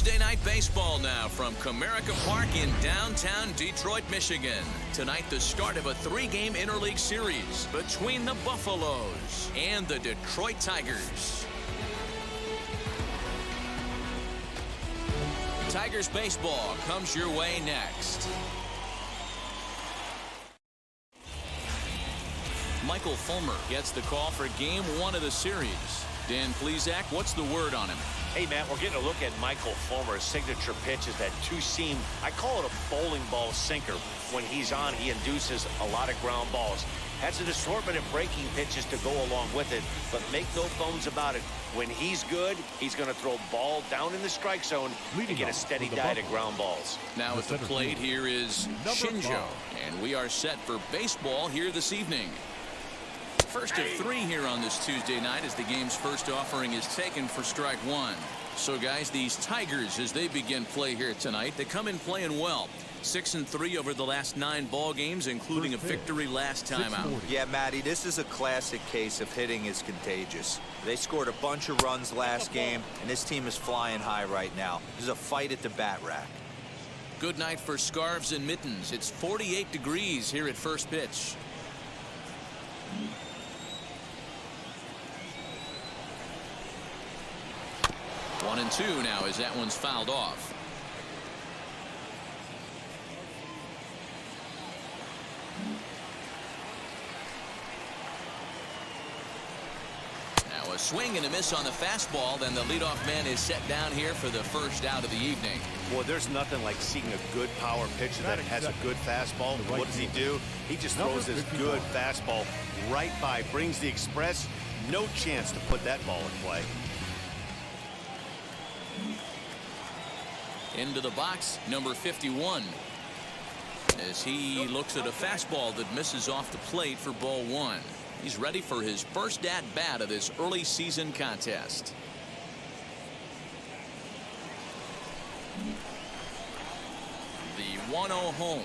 Tuesday night baseball now from Comerica Park in downtown Detroit, Michigan. Tonight, the start of a three-game interleague series between the Buffaloes and the Detroit Tigers. Tigers baseball comes your way next. Michael Fulmer gets the call for game one of the series. Dan Plesac, what's the word on him? Hey, Matt, we're getting a look at Michael Fulmer's signature pitch is that two-seam. I call it a bowling ball sinker. When he's on, he induces a lot of ground balls. Has an assortment of breaking pitches to go along with it, but make no bones about it. When he's good, he's going to throw ball down in the strike zone and get a steady diet of ground balls. Now at the plate here is Shinjo, and we are set for baseball here this evening. First of three here on this Tuesday night as the game's first offering is taken for strike one. So guys, these Tigers, as they begin play here tonight, they come in playing well. 6-3 over the last 9 ball games, including a victory last time out. Yeah, Matty, this is a classic case of hitting is contagious. They scored a bunch of runs last game, and this team is flying high right now. There's a fight at the bat rack. Good night for scarves and mittens. It's 48 degrees here at first pitch. One and two now as that one's fouled off. Now a swing and a miss on the fastball. Then the leadoff man is set down here for the first out of the evening. Boy, there's nothing like seeing a good power pitcher that has a good fastball. What does he do? He just throws his good fastball right by, brings the express. No chance to put that ball in play. Into the box, number 51. As he looks at a fastball that misses off the plate for ball one. He's ready for his first at-bat of this early season contest. The 1-0 home.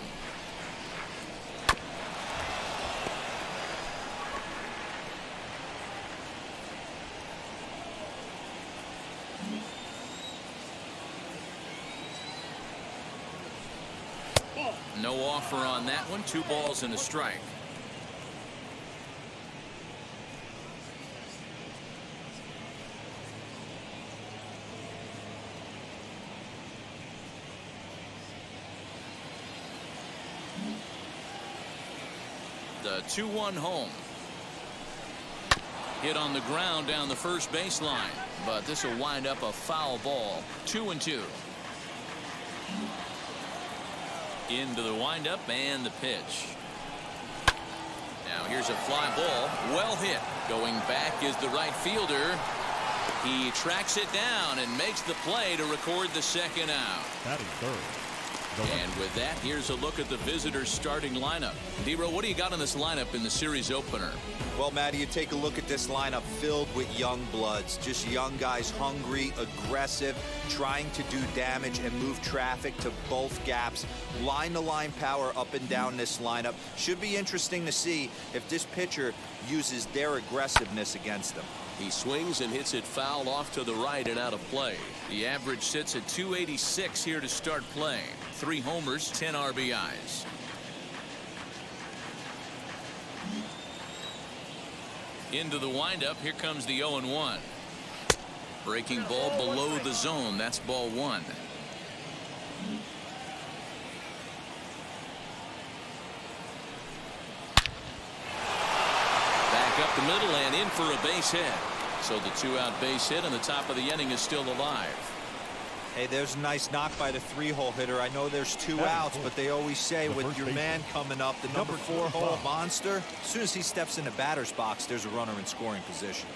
No offer on that one. 2 balls and a strike. The 2-1 home. Hit on the ground down the first baseline, but this will wind up a foul ball. 2-2. Into the windup and the pitch. Now here's a fly ball. Well hit. Going back is the right fielder. He tracks it down and makes the play to record the second out. Batting third. And with that, here's a look at the visitors' starting lineup. D-Row, what do you got on this lineup in the series opener? Well, Matty, you take a look at this lineup filled with young bloods. Just young guys, hungry, aggressive, trying to do damage and move traffic to both gaps. Line-to-line power up and down this lineup. Should be interesting to see if this pitcher uses their aggressiveness against them. He swings and hits it foul off to the right and out of play. The average sits at 286 here to start play. 3 homers, 10 RBIs. Into the windup. Here comes the 0-1. Breaking ball below the zone. That's ball 1. Back up the middle and in for a base hit. So the 2-out base hit on the top of the inning is still alive. Hey, there's a nice knock by the 3-hole hitter. I know there's 2 outs, but they always say with your man coming up, the number 4-hole monster, as soon as he steps in the batter's box, there's a runner in scoring position.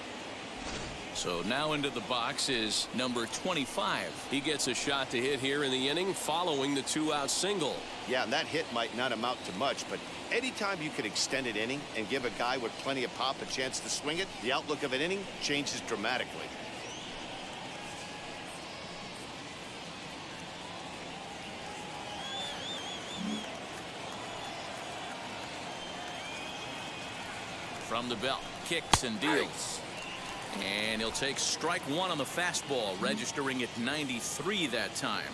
So now into the box is number 25. He gets a shot to hit here in the inning following the 2-out single. Yeah, and that hit might not amount to much, but anytime you can extend an inning and give a guy with plenty of pop a chance to swing it, the outlook of an inning changes dramatically. From the belt, kicks and deals. And he'll take strike one on the fastball, registering at 93 that time.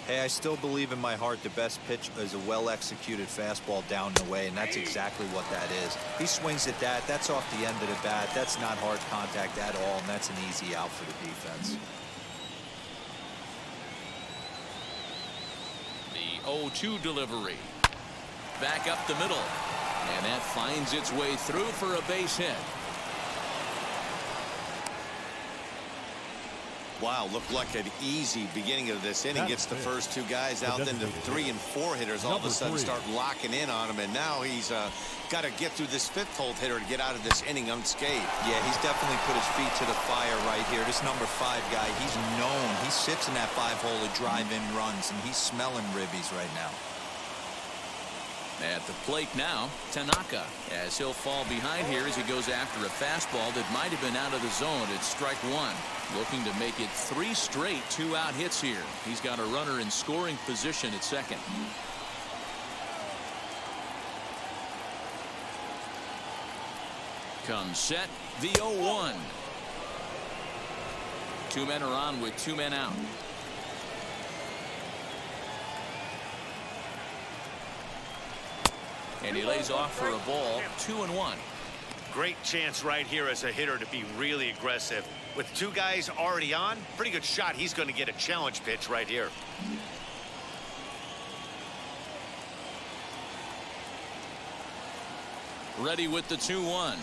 Hey, I still believe in my heart the best pitch is a well-executed fastball down and away, and that's exactly what that is. He swings at that. That's off the end of the bat. That's not hard contact at all, and that's an easy out for the defense. The 0-2 delivery. Back up the middle. And that finds its way through for a base hit. Wow, looked like an easy beginning of this inning. Gets the first two guys out, then the 3 and 4 hitters all of a sudden start locking in on him, and now he's got to get through this 5th hole hitter to get out of this inning unscathed. Yeah, he's definitely put his feet to the fire right here. This number 5 guy, he's known. He sits in that 5 hole to drive in runs, and he's smelling ribbies right now. At the plate now, Tanaka, as he'll fall behind here as he goes after a fastball that might have been out of the zone. It's strike one. Looking to make it 3 straight 2-out hits here. He's got a runner in scoring position at second. Comes set, the 0-1. 2 men are on with 2 men out. And he lays off for a ball, 2-1. Great chance right here as a hitter to be really aggressive. With 2 guys already on, pretty good shot. He's going to get a challenge pitch right here. Ready with the 2-1.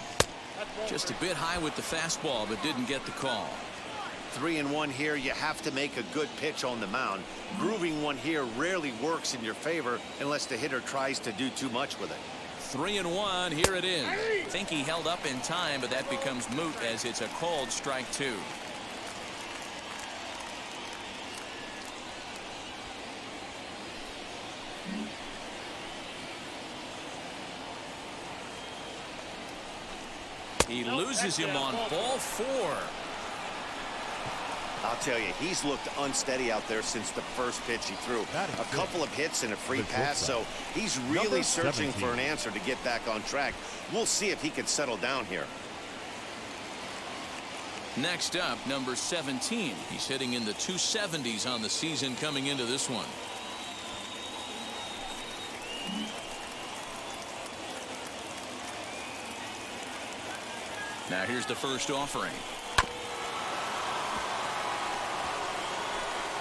Just a bit high with the fastball, but didn't get the call. 3-1 here. You have to make a good pitch on the mound. Grooving one here rarely works in your favor unless the hitter tries to do too much with it. 3-1, here it is. Think he held up in time, but that becomes moot as it's a called strike 2. He loses him on ball 4. I'll tell you, he's looked unsteady out there since the first pitch he threw. A couple of hits and a free pass, so he's really searching for an answer to get back on track. We'll see if he can settle down here. Next up, number 17. He's hitting in the 270s on the season coming into this one. Now here's the first offering.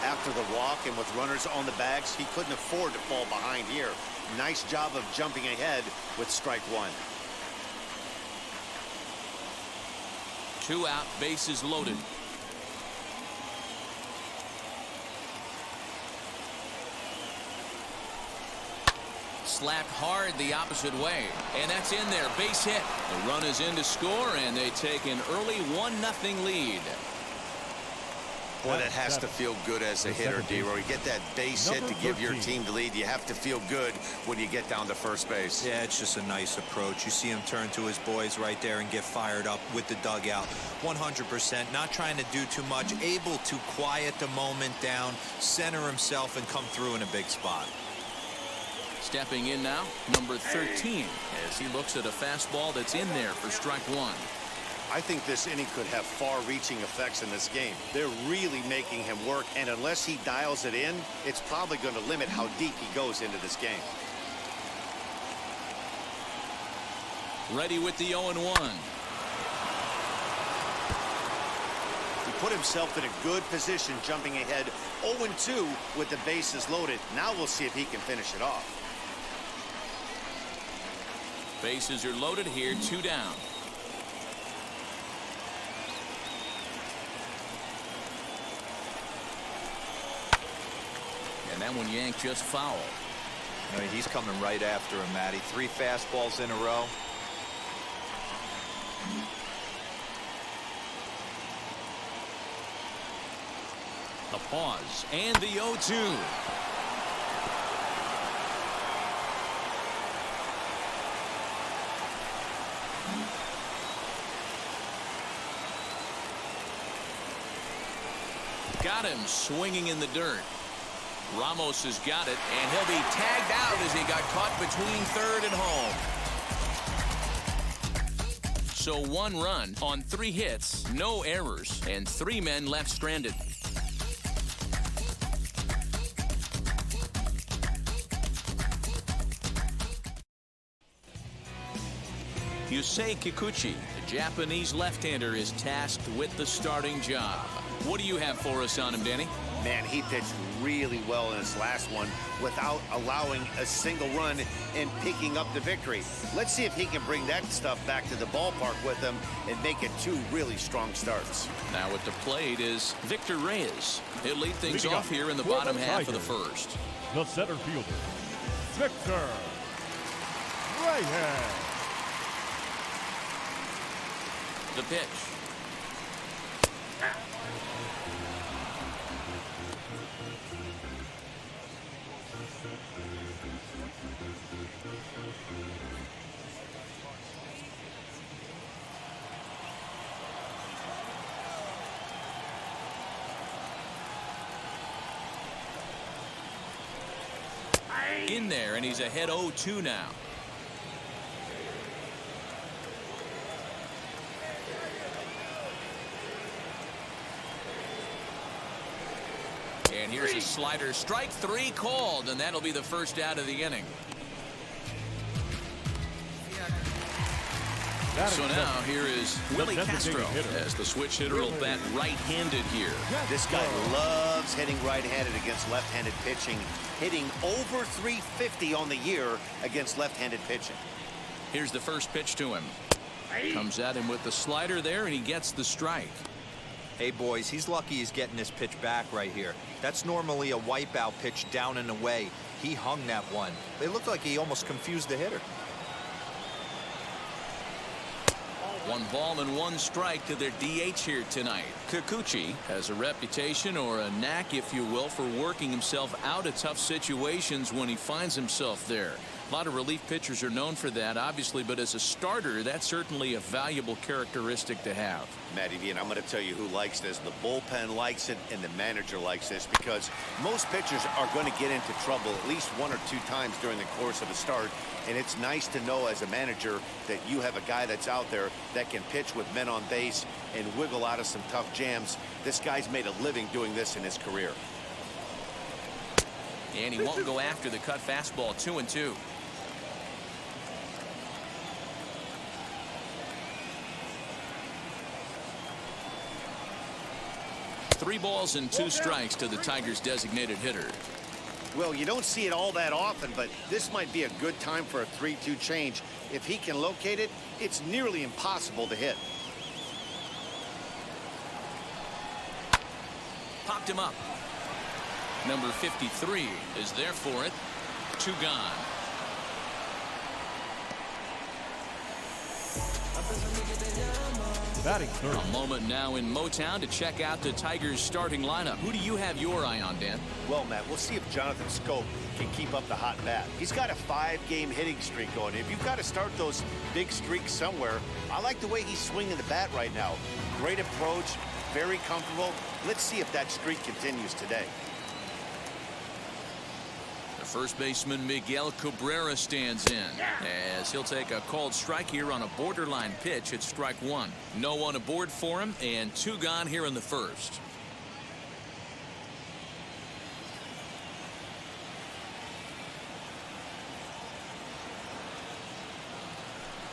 After the walk and with runners on the bags, he couldn't afford to fall behind here. Nice job of jumping ahead with strike 1. 2 out, bases loaded. Slapped hard the opposite way, and that's in there. Base hit. The run is in to score, and they take an early 1-0 lead. Boy, that has to feel good as a hitter, D-Roy. You get that base hit to give your team the lead. You have to feel good when you get down to first base. Yeah, it's just a nice approach. You see him turn to his boys right there and get fired up with the dugout. 100%, not trying to do too much, able to quiet the moment down, center himself, and come through in a big spot. Stepping in now, number 13, as he looks at a fastball that's in there for strike 1. I think this inning could have far-reaching effects in this game. They're really making him work, and unless he dials it in, it's probably going to limit how deep he goes into this game. Ready with the 0-1. He put himself in a good position jumping ahead 0-2 with the bases loaded. Now we'll see if he can finish it off. Bases are loaded here, 2 down. And that one yanked just foul. I mean, he's coming right after him, Matty. 3 fastballs in a row. The pause and the 0-2. Got him swinging in the dirt. Ramos has got it, and he'll be tagged out as he got caught between third and home. So 1 run on 3 hits, no errors, and 3 men left stranded. Yusei Kikuchi, the Japanese left-hander, is tasked with the starting job. What do you have for us on him, Danny? Man, he pitched really well in his last one without allowing a single run and picking up the victory. Let's see if he can bring that stuff back to the ballpark with him and make it 2 really strong starts. Now at the plate is Victor Reyes. He'll lead things off here in the bottom half of the first. The center fielder, Victor Reyes. The pitch. In there, and he's ahead 0-2 now. And here's a slider. Strike 3 called, and that'll be the first out of the inning. So now here is Willie Castro as the switch hitter will bat right-handed here. This guy loves hitting right-handed against left-handed pitching, hitting over 350 on the year against left-handed pitching. Here's the first pitch to him. Comes at him with the slider there, and he gets the strike. Hey, boys, he's lucky he's getting this pitch back right here. That's normally a wipeout pitch down and away. He hung that one. It looked like he almost confused the hitter. 1 ball and 1 strike to their DH here tonight. Kikuchi has a reputation, or a knack, if you will, for working himself out of tough situations when he finds himself there. A lot of relief pitchers are known for that, obviously, but as a starter, that's certainly a valuable characteristic to have. Matty V, and I'm going to tell you who likes this. The bullpen likes it, and the manager likes this, because most pitchers are going to get into trouble at least 1 or 2 times during the course of a start, and it's nice to know as a manager that you have a guy that's out there that can pitch with men on base and wiggle out of some tough jams. This guy's made a living doing this in his career. And he won't go after the cut fastball. 2-2. Three balls and 2 strikes to the Tigers' designated hitter. Well, you don't see it all that often, but this might be a good time for a 3-2 change. If he can locate it, it's nearly impossible to hit. Popped him up. Number 53 is there for it. 2 gone. Batting third. A moment now in Motown to check out the Tigers' starting lineup. Who do you have your eye on, Dan? Well, Matt, we'll see if Jonathan Scope can keep up the hot bat. He's got a 5-game hitting streak going. If you've got to start those big streaks somewhere, I like the way he's swinging the bat right now. Great approach, very comfortable. Let's see if that streak continues today. First baseman Miguel Cabrera stands in as he'll take a called strike here on a borderline pitch at strike 1. No one aboard for him, and 2 gone here in the first.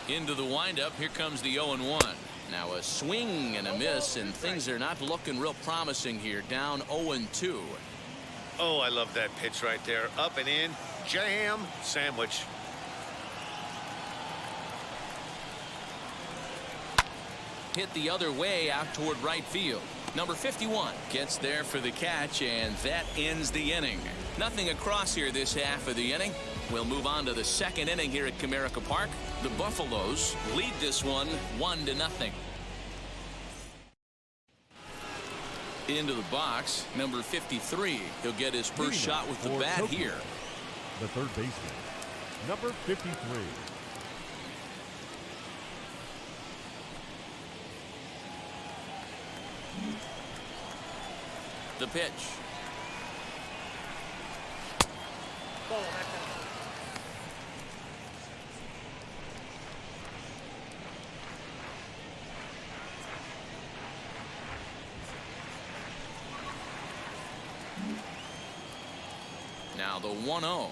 Into the windup. Here comes the 0-1. Now a swing and a miss, and things are not looking real promising here. Down 0-2. Oh, I love that pitch right there. Up and in. Jam sandwich. Hit the other way out toward right field. Number 51 gets there for the catch, and that ends the inning. Nothing across here this half of the inning. We'll move on to the second inning here at Comerica Park. The Buffaloes lead this one 1-0. Into the box, number 53. He'll get his first shot with the bat here. The third baseman, number 53. The pitch. Now the 1-0.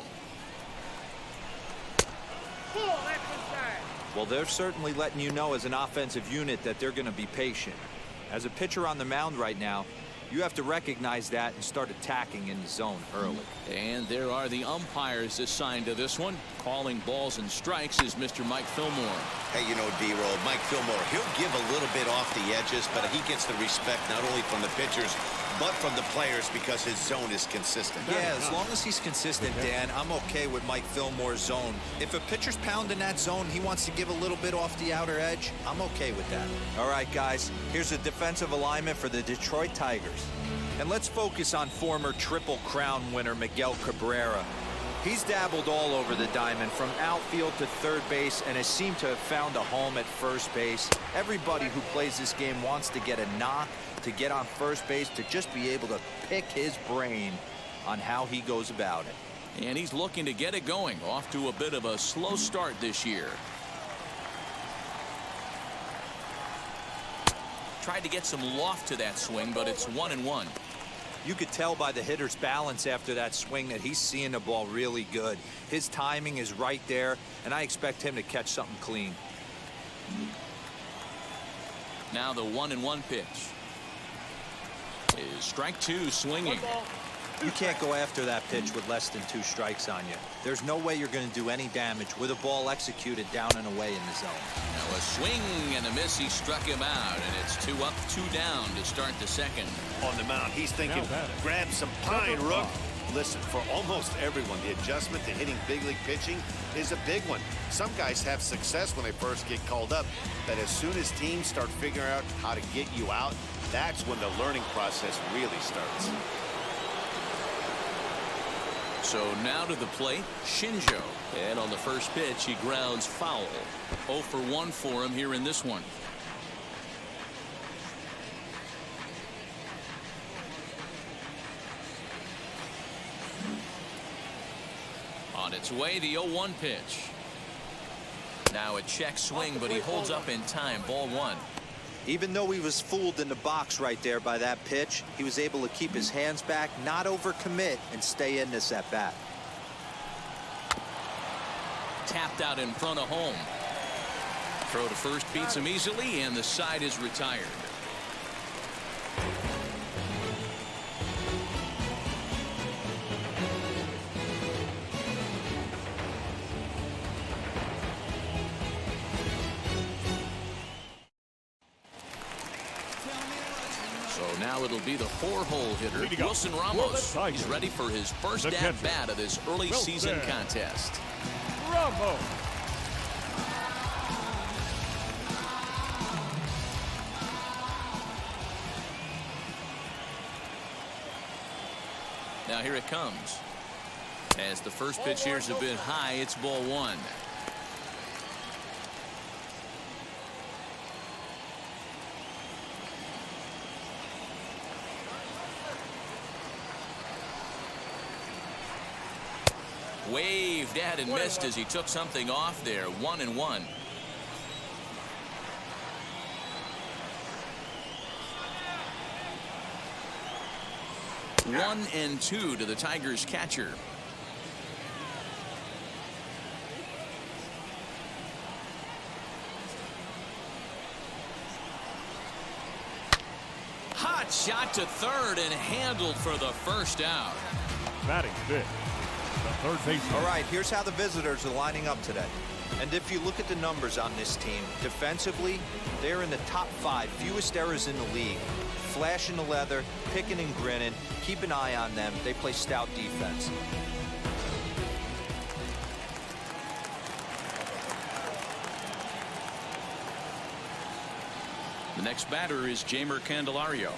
Well, they're certainly letting you know as an offensive unit that they're going to be patient. As a pitcher on the mound right now, you have to recognize that and start attacking in the zone early. And there are the umpires assigned to this one. Calling balls and strikes is Mr. Mike Fillmore. Hey, you know, D-Roll, Mike Fillmore, he'll give a little bit off the edges, but he gets the respect not only from the pitchers, but from the players because his zone is consistent. Yeah, as long as he's consistent, Dan, I'm okay with Mike Fillmore's zone. If a pitcher's pounding that zone, he wants to give a little bit off the outer edge, I'm okay with that. All right, guys, here's a defensive alignment for the Detroit Tigers. And let's focus on former Triple Crown winner Miguel Cabrera. He's dabbled all over the diamond from outfield to third base and has seemed to have found a home at first base. Everybody who plays this game wants to get a knock, to get on first base, to just be able to pick his brain on how he goes about it. And he's looking to get it going. Off to a bit of a slow start this year. Tried to get some loft to that swing, but it's 1-1. You could tell by the hitter's balance after that swing that he's seeing the ball really good. His timing is right there, and I expect him to catch something clean. Now the 1-1 pitch. Is strike two swinging. You can't go after that pitch with less than 2 strikes on you. There's no way you're going to do any damage with a ball executed down and away in the zone. Now a swing and a miss. He struck him out, and it's 2 up, 2 down to start the second. On the mound, he's thinking, grab some pine, Rook. Listen, for almost everyone, the adjustment to hitting big league pitching is a big one. Some guys have success when they first get called up, but as soon as teams start figuring out how to get you out, that's when the learning process really starts. So now to the plate, Shinjo. And on the first pitch, he grounds foul. 0 for 1 for him here in this one. On its way, the 0-1 pitch. Now a check swing, but he holds up in time. Ball 1. Even though he was fooled in the box right there by that pitch, he was able to keep his hands back, not overcommit, and stay in this at bat. Tapped out in front of home. Throw to first beats him easily, and the side is retired. Now it'll be the 4-hole hitter, Wilson Ramos. He's ready for his first at-bat of this early season contest. Ramos. Now here it comes. As the first pitch here's a bit high, it's ball 1. Waved at and missed as he took something off there. 1-1. One and 2 to the Tigers catcher. Hot shot to third and handled for the first out. Batting fifth. Third baseman. All right, here's how the visitors are lining up today. And if you look at the numbers on this team, defensively, they're in the top 5 fewest errors in the league. Flashing the leather, picking and grinning, keep an eye on them. They play stout defense. The next batter is Jeimer Candelario.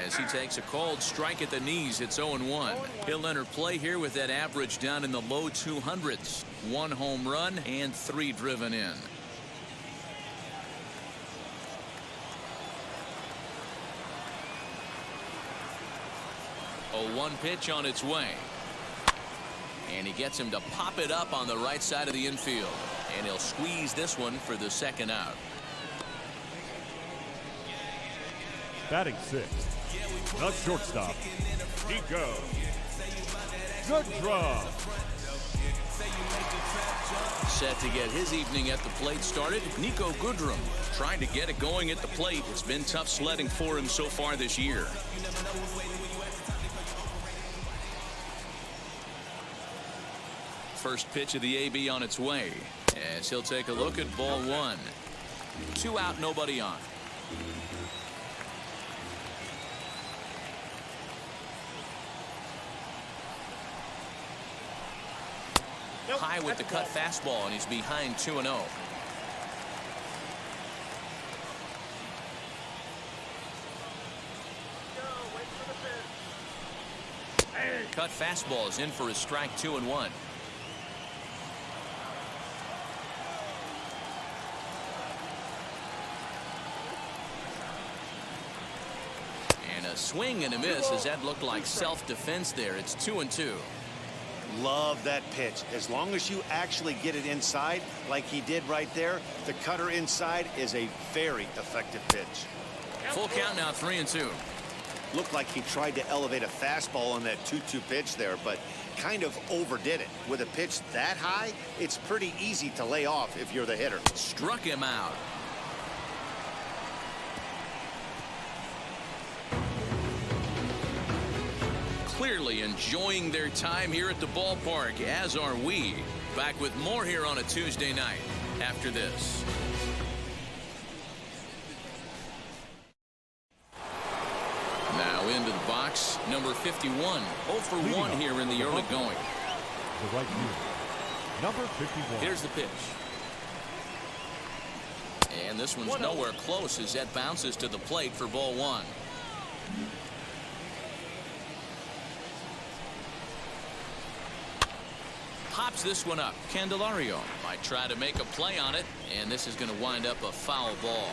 As he takes a called strike at the knees, it's 0-1. He'll enter play here with that average down in the low 200s. 1 home run and 3 driven in. A 1 pitch on its way. And he gets him to pop it up on the right side of the infield. And he'll squeeze this one for the second out. Batting sixth. The shortstop, Nico. Goodrum. Set to get his evening at the plate started, Nico Goodrum. Trying to get it going at the plate. It's been tough sledding for him so far this year. First pitch of the AB on its way, as he'll take a look at ball one. 2 out, nobody on. High with the cut fastball, and he's behind 2-0. Cut fastball is in for a strike, 2-1. And a swing and a miss, as that looked like self-defense there. It's 2-2. Love that pitch. As long as you actually get it inside like he did right there, the cutter inside is a very effective pitch. Full count now, 3-2. Looked like he tried to elevate a fastball on that 2-2 pitch there, but kind of overdid it. With a pitch that high, it's pretty easy to lay off if you're the hitter. Struck him out. Clearly enjoying their time here at the ballpark, as are we. Back with more here on a Tuesday night after this. Now into the box, number 51. 0 for 1 here in the early going. The right fielder, number 51. Here's the pitch. And this one's nowhere close as that bounces to the plate for ball one. Pops this one up. Candelario might try to make a play on it, and this is going to wind up a foul ball.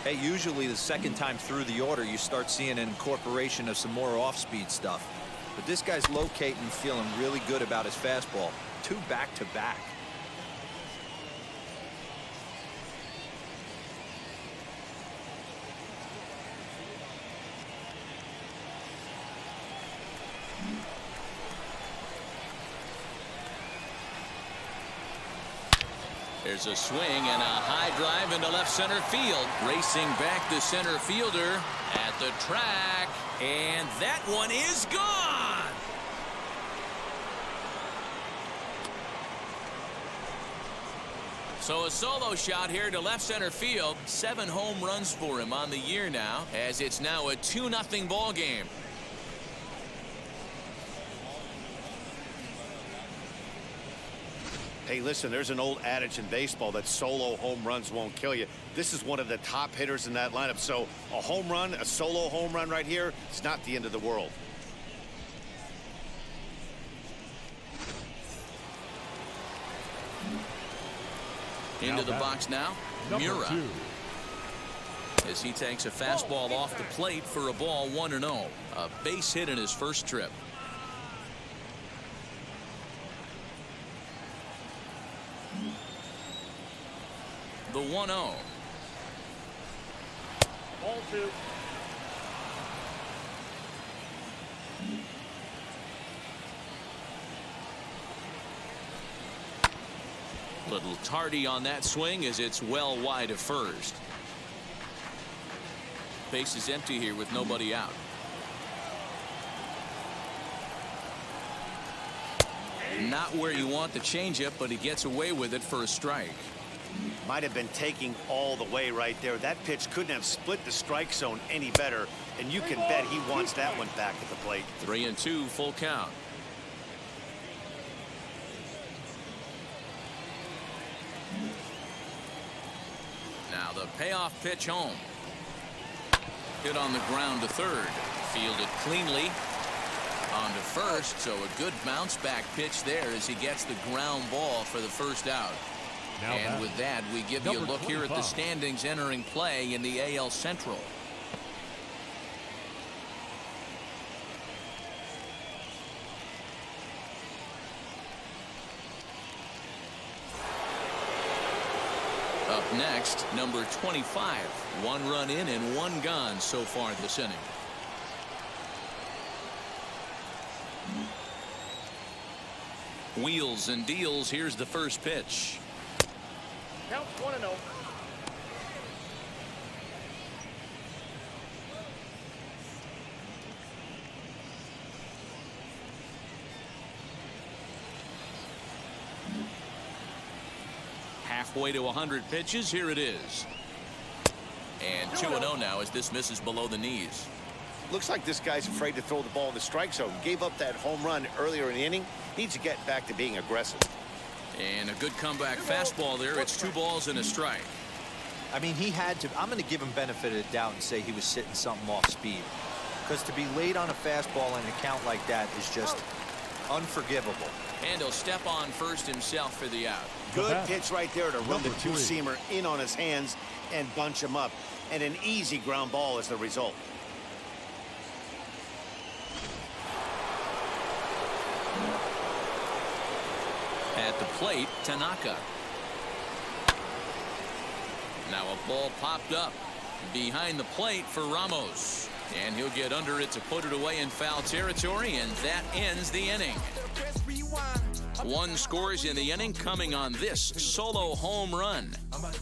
Hey, usually the second time through the order, you start seeing an incorporation of some more off-speed stuff. But this guy's locating, feeling really good about his fastball. 2 back-to-back. There's a swing and a high drive into left center field. Racing back the center fielder at the track. And that one is gone. So a solo shot here to left center field. 7 home runs for him on the year now, as it's now a 2-0 ball game. Hey, listen, there's an old adage in baseball that solo home runs won't kill you. This is one of the top hitters in that lineup. So a home run, a solo home run right here, it's not the end of the world. Into the box now, Mura. As he takes a fastball off the plate for a ball, 1-0. A base hit in his first trip. The 1-0. Ball 2. Little tardy on that swing as it's well wide of first. Base is empty here with nobody out. Not where you want the changeup, but he gets away with it for a strike. Might have been taking all the way right there. That pitch couldn't have split the strike zone any better, and you can bet he wants that one back at the plate. 3-2, full count. Now the payoff pitch home. Hit on the ground to third. Fielded cleanly. On to first, so a good bounce back pitch there as he gets the ground ball for the first out. Now and with that, we give you a look here at the standings entering play in the AL Central. Up next, number 25. 1 run in and 1 gone so far this inning. Wheels and deals. Here's the first pitch. Count 1-0. Halfway to 100 pitches. Here it is. And 2-0 now as this misses below the knees. Looks like this guy's afraid to throw the ball in the strike zone. Gave up that home run earlier in the inning. Needs to get back to being aggressive. And a good comeback fastball there. It's 2 balls and a strike. I mean, he had to. I'm going to give him benefit of the doubt and say he was sitting something off speed. Because to be late on a fastball in a count like that is just unforgivable. And he'll step on first himself for the out. Good pitch right there to run the two-seamer in on his hands and bunch him up. And an easy ground ball is the result. At the plate, Tanaka. Now a ball popped up behind the plate for Ramos. And he'll get under it to put it away in foul territory, and that ends the inning. 1 scores in the inning coming on this solo home run.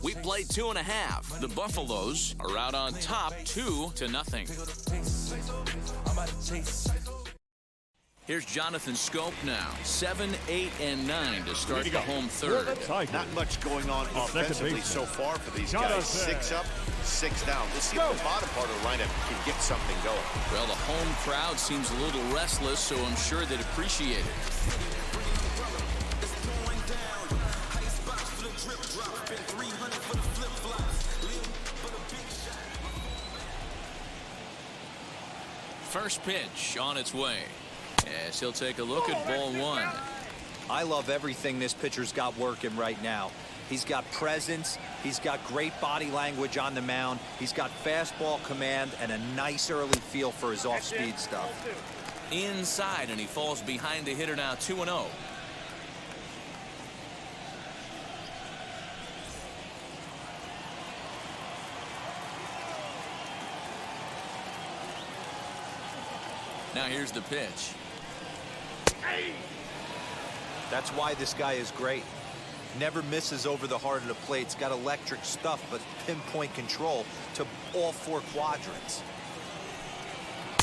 We played 2.5. The Buffaloes are out on top 2-0. Here's Jonathan Scope now. 7, 8, and 9 to start the home third. Not much going on offensively so far for these guys. 6 up, 6 down. Let's see if the bottom part of the lineup can get something going. Well, the home crowd seems a little restless, so I'm sure they'd appreciate it. First pitch on its way. As he'll take a look at ball 1. I love everything this pitcher's got working right now. He's got presence. He's got great body language on the mound. He's got fastball command and a nice early feel for his off-speed stuff. Inside, and he falls behind the hitter now 2-0. Now here's the pitch. That's why this guy is great. Never misses over the heart of the plate. He's got electric stuff, but pinpoint control to all 4 quadrants.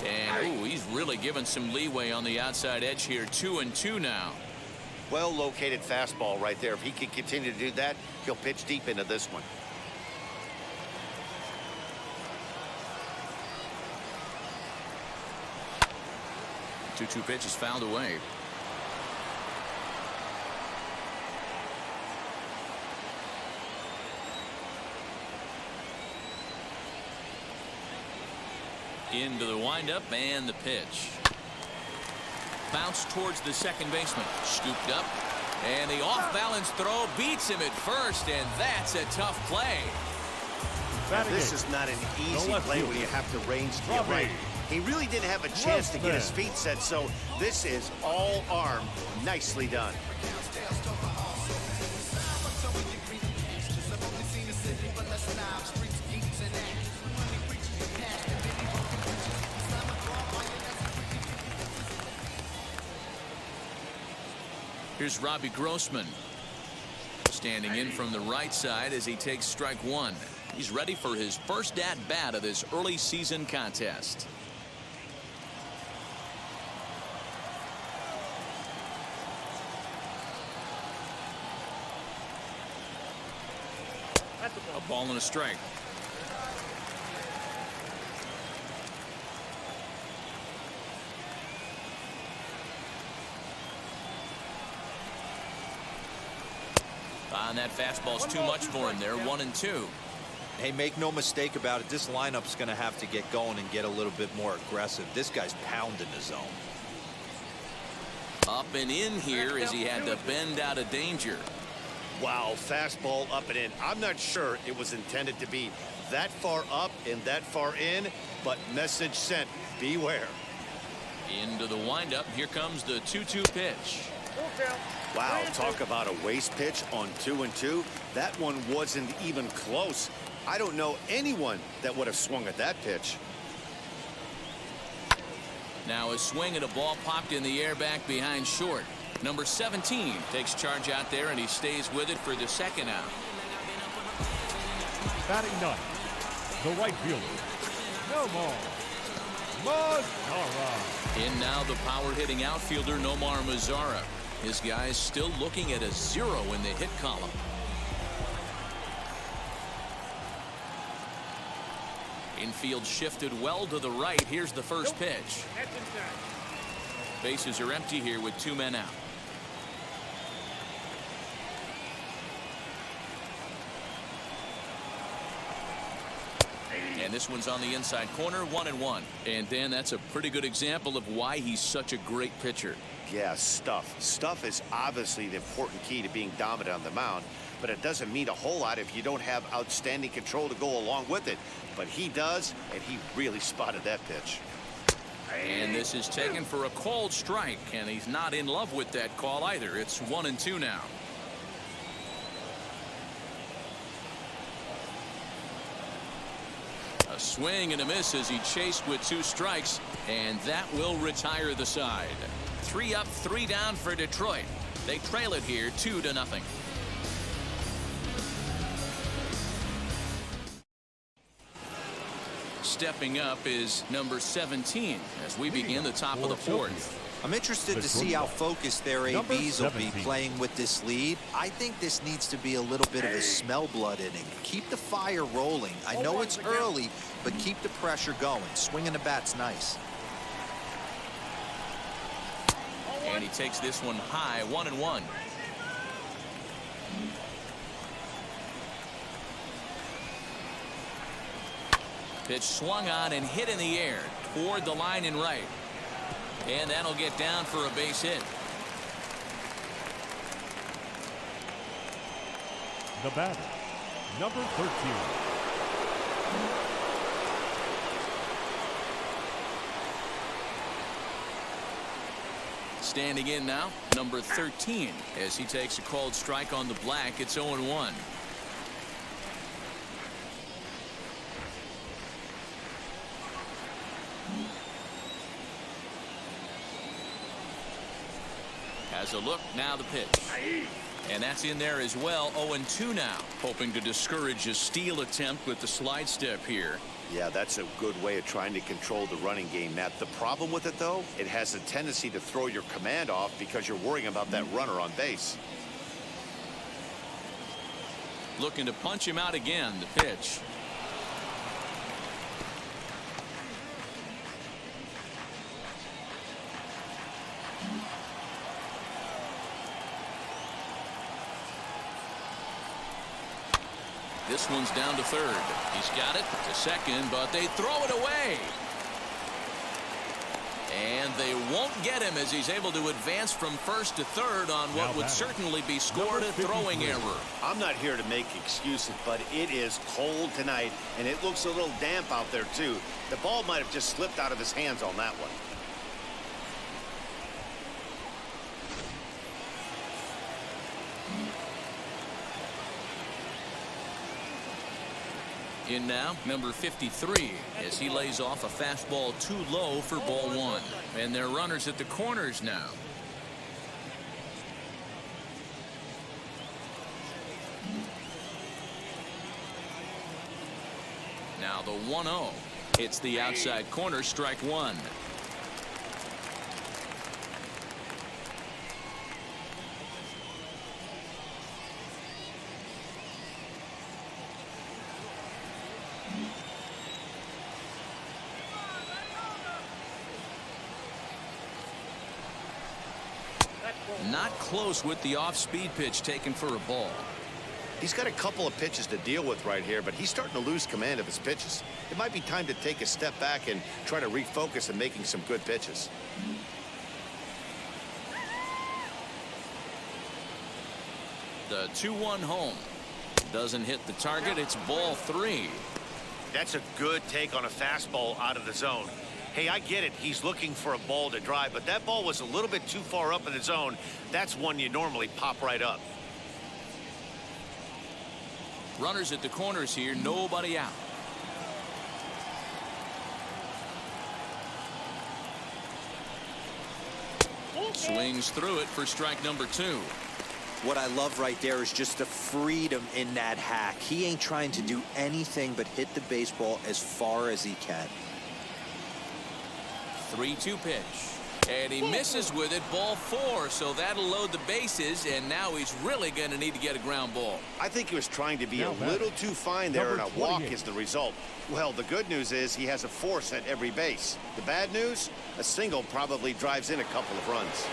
And ooh, he's really given some leeway on the outside edge here. 2-2 now. Well located fastball right there. If he can continue to do that, he'll pitch deep into this one. 2-2 pitch is fouled away. Into the windup and the pitch. Bounce towards the second baseman. Scooped up. And the off-balance throw beats him at first, and that's a tough play. This is not an easy play when you have to range to your right. He really didn't have a chance to get his feet set, so this is all arm. Nicely done. Here's Robbie Grossman standing in from the right side as he takes strike 1. He's ready for his first at-bat of this early season contest. A ball and a strike. And that fastball's too much for him there. 1-2. Hey, make no mistake about it. This lineup's going to have to get going and get a little bit more aggressive. This guy's pounding the zone. Up and in here as he had to bend out of danger. Wow, fastball up and in. I'm not sure it was intended to be that far up and that far in, but message sent. Beware. Into the windup. Here comes the 2-2 pitch. Wow, talk about a waste pitch on 2-2. That one wasn't even close. I don't know anyone that would have swung at that pitch. Now a swing and a ball popped in the air back behind short. Number 17 takes charge out there, and he stays with it for the second out. Batting ninth, the right fielder, Nomar Mazara. In now the power-hitting outfielder, Nomar Mazara. His guys still looking at a 0 in the hit column. Infield shifted well to the right. Here's the first pitch. Bases are empty here with 2 men out. And this one's on the inside corner, 1-1. And Dan, that's a pretty good example of why he's such a great pitcher. Yeah, stuff. Stuff is obviously the important key to being dominant on the mound, but it doesn't mean a whole lot if you don't have outstanding control to go along with it. But he does, and he really spotted that pitch. And this is taken for a called strike, and he's not in love with that call either. It's 1-2 now. A swing and a miss as he chased with 2 strikes, and that will retire the side. 3 up, 3 down for Detroit. They trail it here 2-0. Stepping up is number 17 as we begin the top of the 4th. I'm interested to see how focused their ABs will be playing with this lead. I think this needs to be a little bit of a smell blood inning. Keep the fire rolling. I know it's early, but keep the pressure going. Swinging the bat's nice. And he takes this one high, 1-1. Pitch swung on and hit in the air toward the line and right. And that'll get down for a base hit. The batter, number 13. Standing in now, number 13, as he takes a called strike on the black. It's 0-1. Has a look, now the pitch. And that's in there as well. 0-2 now, hoping to discourage a steal attempt with the slide step here. Yeah, that's a good way of trying to control the running game, Matt. The problem with it, though, it has a tendency to throw your command off because you're worrying about that runner on base. Looking to punch him out again, the pitch. This one's down to third. He's got it to second, but they throw it away. And they won't get him as he's able to advance from first to third on what would certainly be scored a throwing error. I'm not here to make excuses, but it is cold tonight, and it looks a little damp out there, too. The ball might have just slipped out of his hands on that one. In now, number 53, as he lays off a fastball too low for ball 1. And they're runners at the corners now. Now the 1-0. It's the outside corner, strike 1. Not close with the off-speed pitch taken for a ball. He's got a couple of pitches to deal with right here, but he's starting to lose command of his pitches. It might be time to take a step back and try to refocus on making some good pitches. The 2-1 home. Doesn't hit the target. It's ball 3. That's a good take on a fastball out of the zone. Hey, I get it. He's looking for a ball to drive, but that ball was a little bit too far up in the zone. That's one you normally pop right up. Runners at the corners here, nobody out. Swings through it for strike number 2. What I love right there is just the freedom in that hack. He ain't trying to do anything but hit the baseball as far as he can. 3-2 pitch. And he misses with it, ball 4, so that'll load the bases, and now he's really going to need to get a ground ball. I think he was trying to be a little too fine there, and a walk is the result. Well, the good news is he has a force at every base. The bad news, a single probably drives in a couple of runs.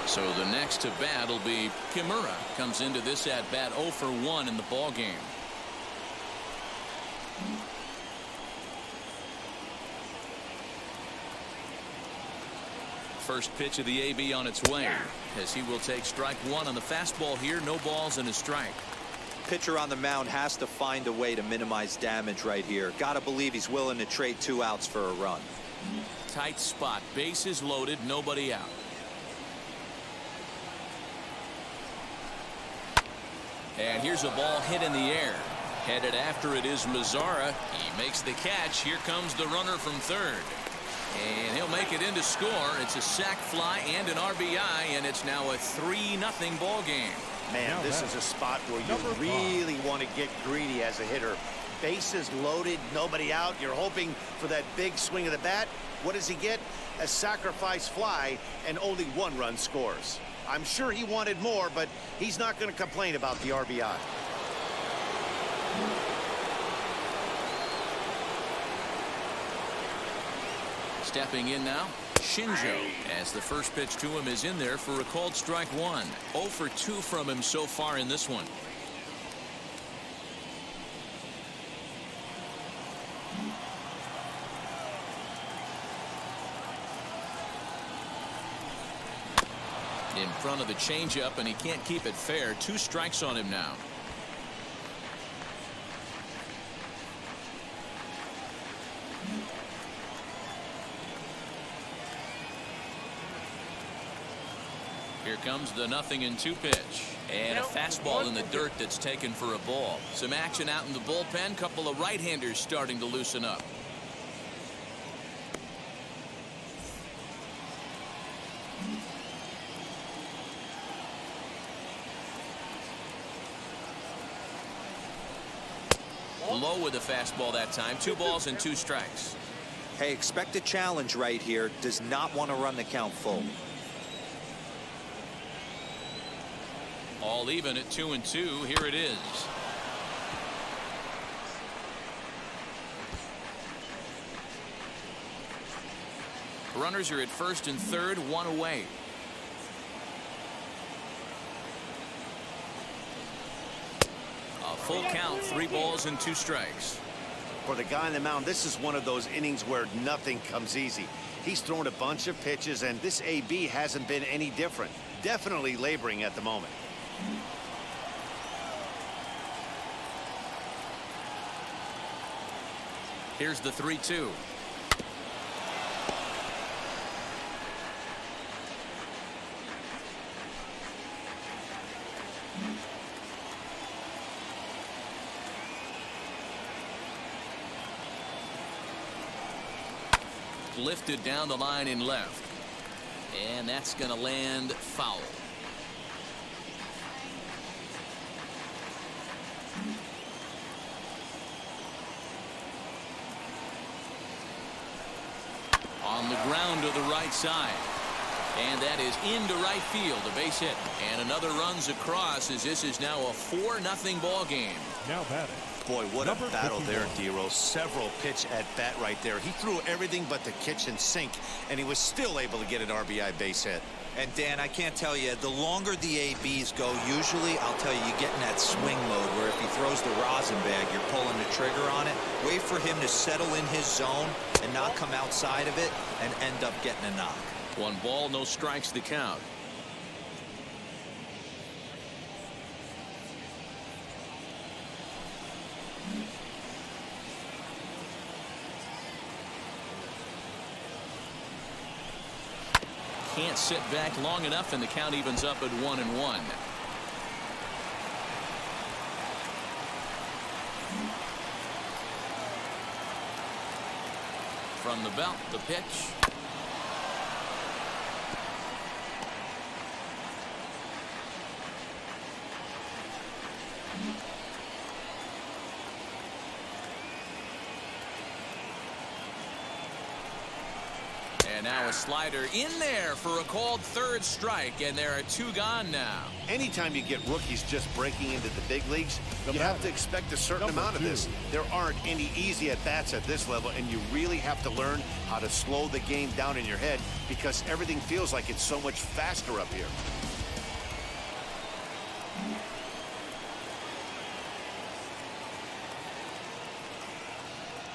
So the next to bat will be Kimura. Comes into this at bat 0 for 1 in the ball game. First pitch of the AB on its way, as he will take strike 1 on the fastball here. No balls and a strike. Pitcher on the mound has to find a way to minimize damage right here. Gotta believe he's willing to trade 2 outs for a run. Tight spot, bases loaded, nobody out. And here's a ball hit in the air. Headed after it is Mazzara. He makes the catch. Here comes the runner from third. And he'll make it into score. It's a sac fly and an RBI, and it's now a 3-0 ball game. Man, this is a spot where you really want to get greedy as a hitter. Bases loaded, nobody out. You're hoping for that big swing of the bat. What does he get? A sacrifice fly, and only 1 run scores. I'm sure he wanted more, but he's not going to complain about the RBI. Stepping in now, Shinjo, as the first pitch to him is in there for a called strike 1. 0 for 2 from him so far in this one. In front of the changeup, and he can't keep it fair. 2 strikes on him now. Here comes the 0-2 pitch. And a fastball in the dirt that's taken for a ball. Some action out in the bullpen. Couple of right-handers starting to loosen up. Low with the fastball that time. 2 balls and 2 strikes. Hey, expect a challenge right here. Does not want to run the count full. All even at 2-2. Here it is. Runners are at first and third, 1 away. A full count, 3 balls and 2 strikes. For the guy on the mound, this is one of those innings where nothing comes easy. He's thrown a bunch of pitches, and this AB hasn't been any different. Definitely laboring at the moment. Here's the 3-2. Lifted down the line in left, and that's going to land foul. On the ground to the right side, and that is into right field, a base hit, and another runs across, as this is now a 4-0 ball game. Now batting. Boy, what a battle there, D-Rose. Several pitch at bat right there. He threw everything but the kitchen sink, and he was still able to get an RBI base hit. And Dan, I can't tell you, the longer the ABs go, usually, I'll tell you, you get in that swing mode where if he throws the rosin bag, you're pulling the trigger on it. Wait for him to settle in his zone and not come outside of it and end up getting a knock. 1 ball, no strikes to count. Can't sit back long enough, and the count evens up at 1-1. From the belt, the pitch. And now a slider in there for a called third strike, and there are two gone now. Anytime you get rookies just breaking into the big leagues, you have to expect a certain amount of this. There aren't any easy at-bats at this level, and you really have to learn how to slow the game down in your head because everything feels like it's so much faster up here.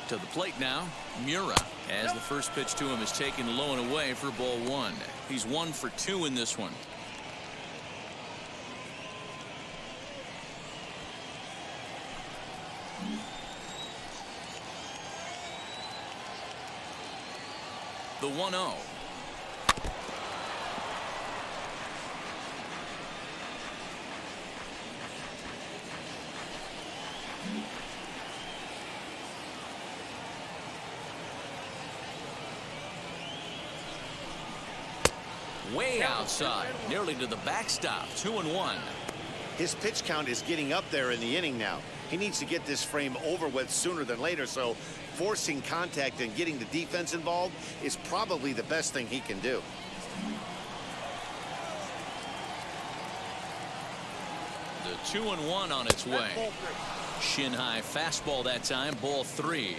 To the plate now, Mura, as the first pitch to him is taken low and away for ball one. He's 1 for 2 in this one. The 1-0. Way outside, nearly to the backstop. 2-1. His pitch count is getting up there in the inning now. He needs to get this frame over with sooner than later, so forcing contact and getting the defense involved is probably the best thing he can do. The 2-1 on its way. Shin high fastball that time, ball 3.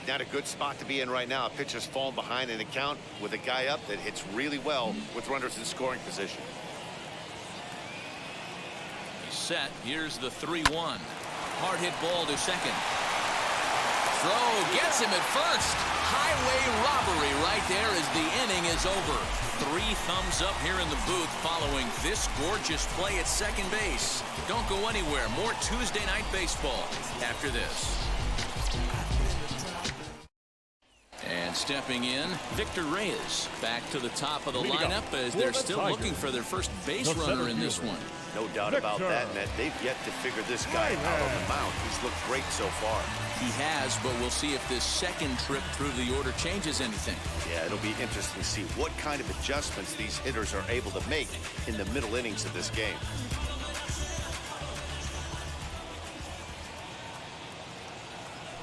Not a good spot to be in right now. A pitcher's fallen behind in the count with a guy up that hits really well with runners in scoring position. He's set. Here's the 3-1. Hard hit ball to second. Throw gets him at first. Highway robbery right there as the inning is over. 3 thumbs up here in the booth following this gorgeous play at second base. Don't go anywhere. More Tuesday night baseball after this. And stepping in, Victor Reyes back to the top of the lineup as they're still looking for their first base runner in this one. No doubt about that, Matt. They've yet to figure this guy out on the mound. He's looked great so far. He has, but we'll see if this second trip through the order changes anything. Yeah, it'll be interesting to see what kind of adjustments these hitters are able to make in the middle innings of this game.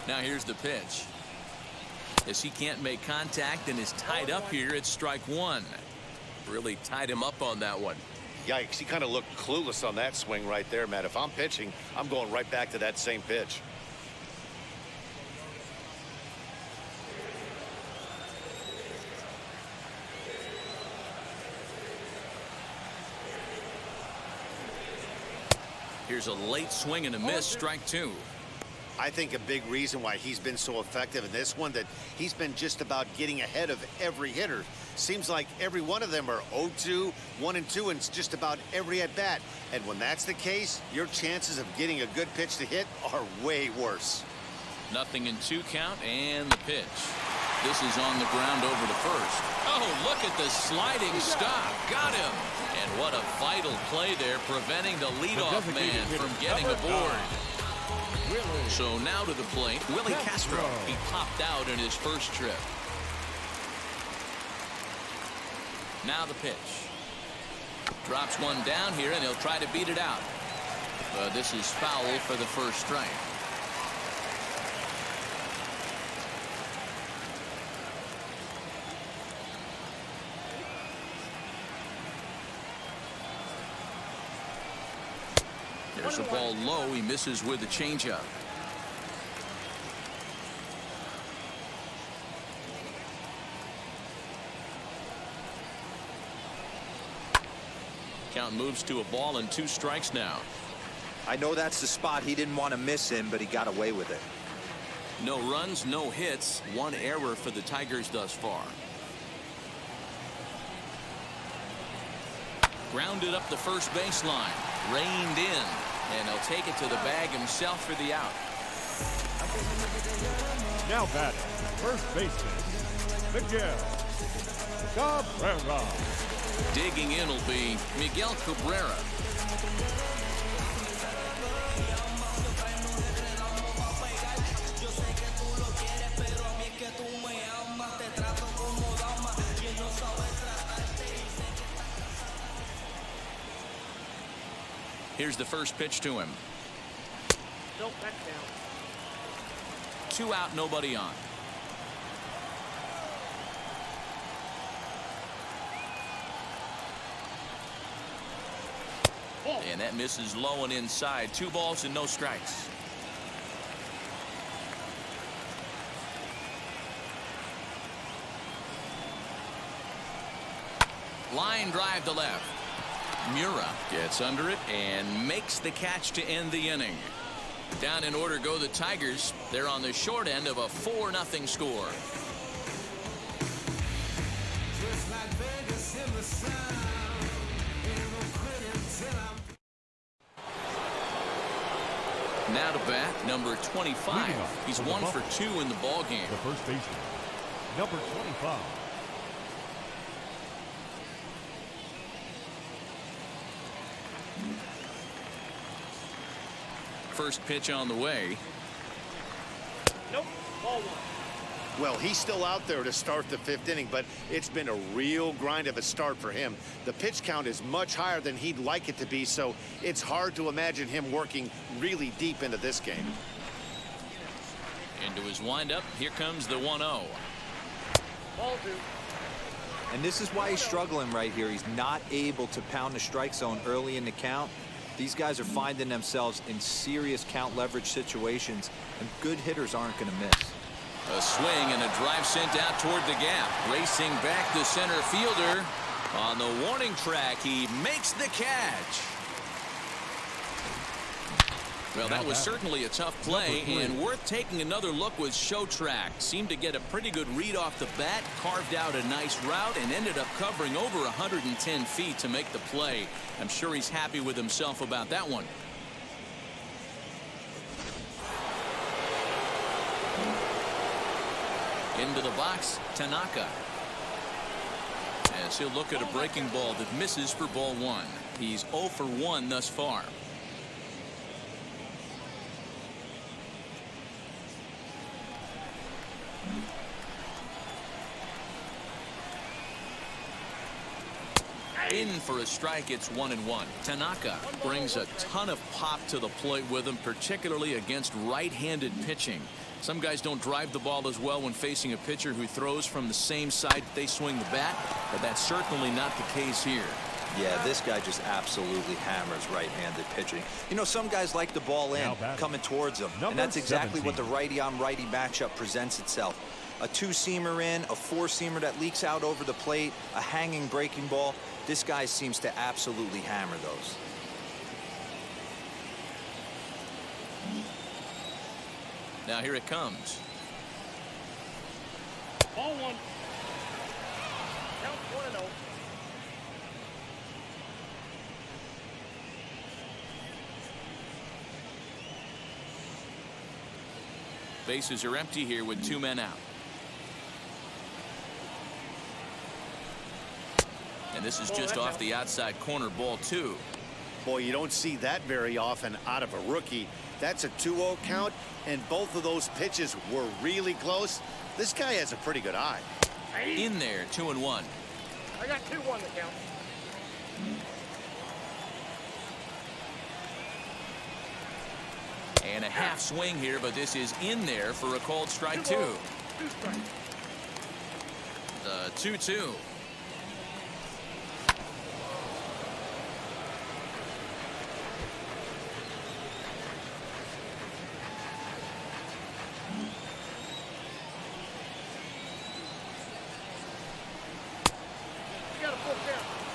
Now here's the pitch. As he can't make contact and is tied up here at strike 1. Really tied him up on that one. Yikes, he kind of looked clueless on that swing right there, Matt. If I'm pitching, I'm going right back to that same pitch. Here's a late swing and a miss, strike 2. I think a big reason why he's been so effective in this one that he's been just about getting ahead of every hitter. Seems like every one of them are 0-2, 1-2, and it's just about every at bat. And when that's the case, your chances of getting a good pitch to hit are way worse. 0-2 count and the pitch. This is on the ground over to first. Oh, look at the sliding stop. Got him. And what a vital play there, preventing the leadoff man from getting aboard. So now to the plate, Willie Castro. He popped out in his first trip. Now the pitch. Drops one down here, and he'll try to beat it out. But this is foul for the first strike. There's a ball low. He misses with a changeup. Count moves to a ball and 2 strikes now. I know that's the spot he didn't want to miss him, but he got away with it. No runs, no hits. 1 error for the Tigers thus far. Grounded up the first baseline. Reined in. And he'll take it to the bag himself for the out. Now batting, first baseman, Miguel Cabrera. Digging in will be Miguel Cabrera. Here's the first pitch to him. Nope, that's down. 2 out, nobody on. And that misses low and inside. 2 balls and no strikes. Line drive to left. Mura gets under it and makes the catch to end the inning. Down in order go the Tigers. They're on the short end of a 4-0 score. Now to bat, number 25. He's 1 for 2 in the ball game. The first baseman, number 25. First pitch on the way. Nope. Ball 1. Well, he's still out there to start the 5th inning, but it's been a real grind of a start for him. The pitch count is much higher than he'd like it to be, so it's hard to imagine him working really deep into this game. Into his windup, here comes the 1-0. Ball 2. And this is why he's struggling right here. He's not able to pound the strike zone early in the count. These guys are finding themselves in serious count leverage situations, and good hitters aren't going to miss. A swing and a drive sent out toward the gap. Racing back the center fielder. On the warning track, he makes the catch. Well, that was certainly a tough play, and worth taking another look was Show Track. Seemed to get a pretty good read off the bat, carved out a nice route, and ended up covering over 110 feet to make the play. I'm sure he's happy with himself about that one. Into the box, Tanaka. As he'll look at a breaking ball that misses for ball 1. He's 0 for 1 thus far. In for a strike. It's 1-1. Tanaka brings a ton of pop to the plate with him, particularly against right-handed pitching. Some guys don't drive the ball as well when facing a pitcher who throws from the same side they swing the bat, but that's certainly not the case here. Yeah, this guy just absolutely hammers right-handed pitching. You know, some guys like the ball in, coming towards them, and that's exactly what the righty-on-righty matchup presents itself. A 2-seamer in, a 4-seamer that leaks out over the plate, a hanging breaking ball. This guy seems to absolutely hammer those. Now here it comes. Ball 1. Count 1-0. Bases are empty here with 2 men out. And this is just off the outside corner, ball 2. Boy, you don't see that very often out of a rookie. That's a 2-0 count, and both of those pitches were really close. This guy has a pretty good eye. In there, 2-1. I got 2-1 to count. And a half swing here, but this is in there for a called strike 2. 2 strikes. The 2-2.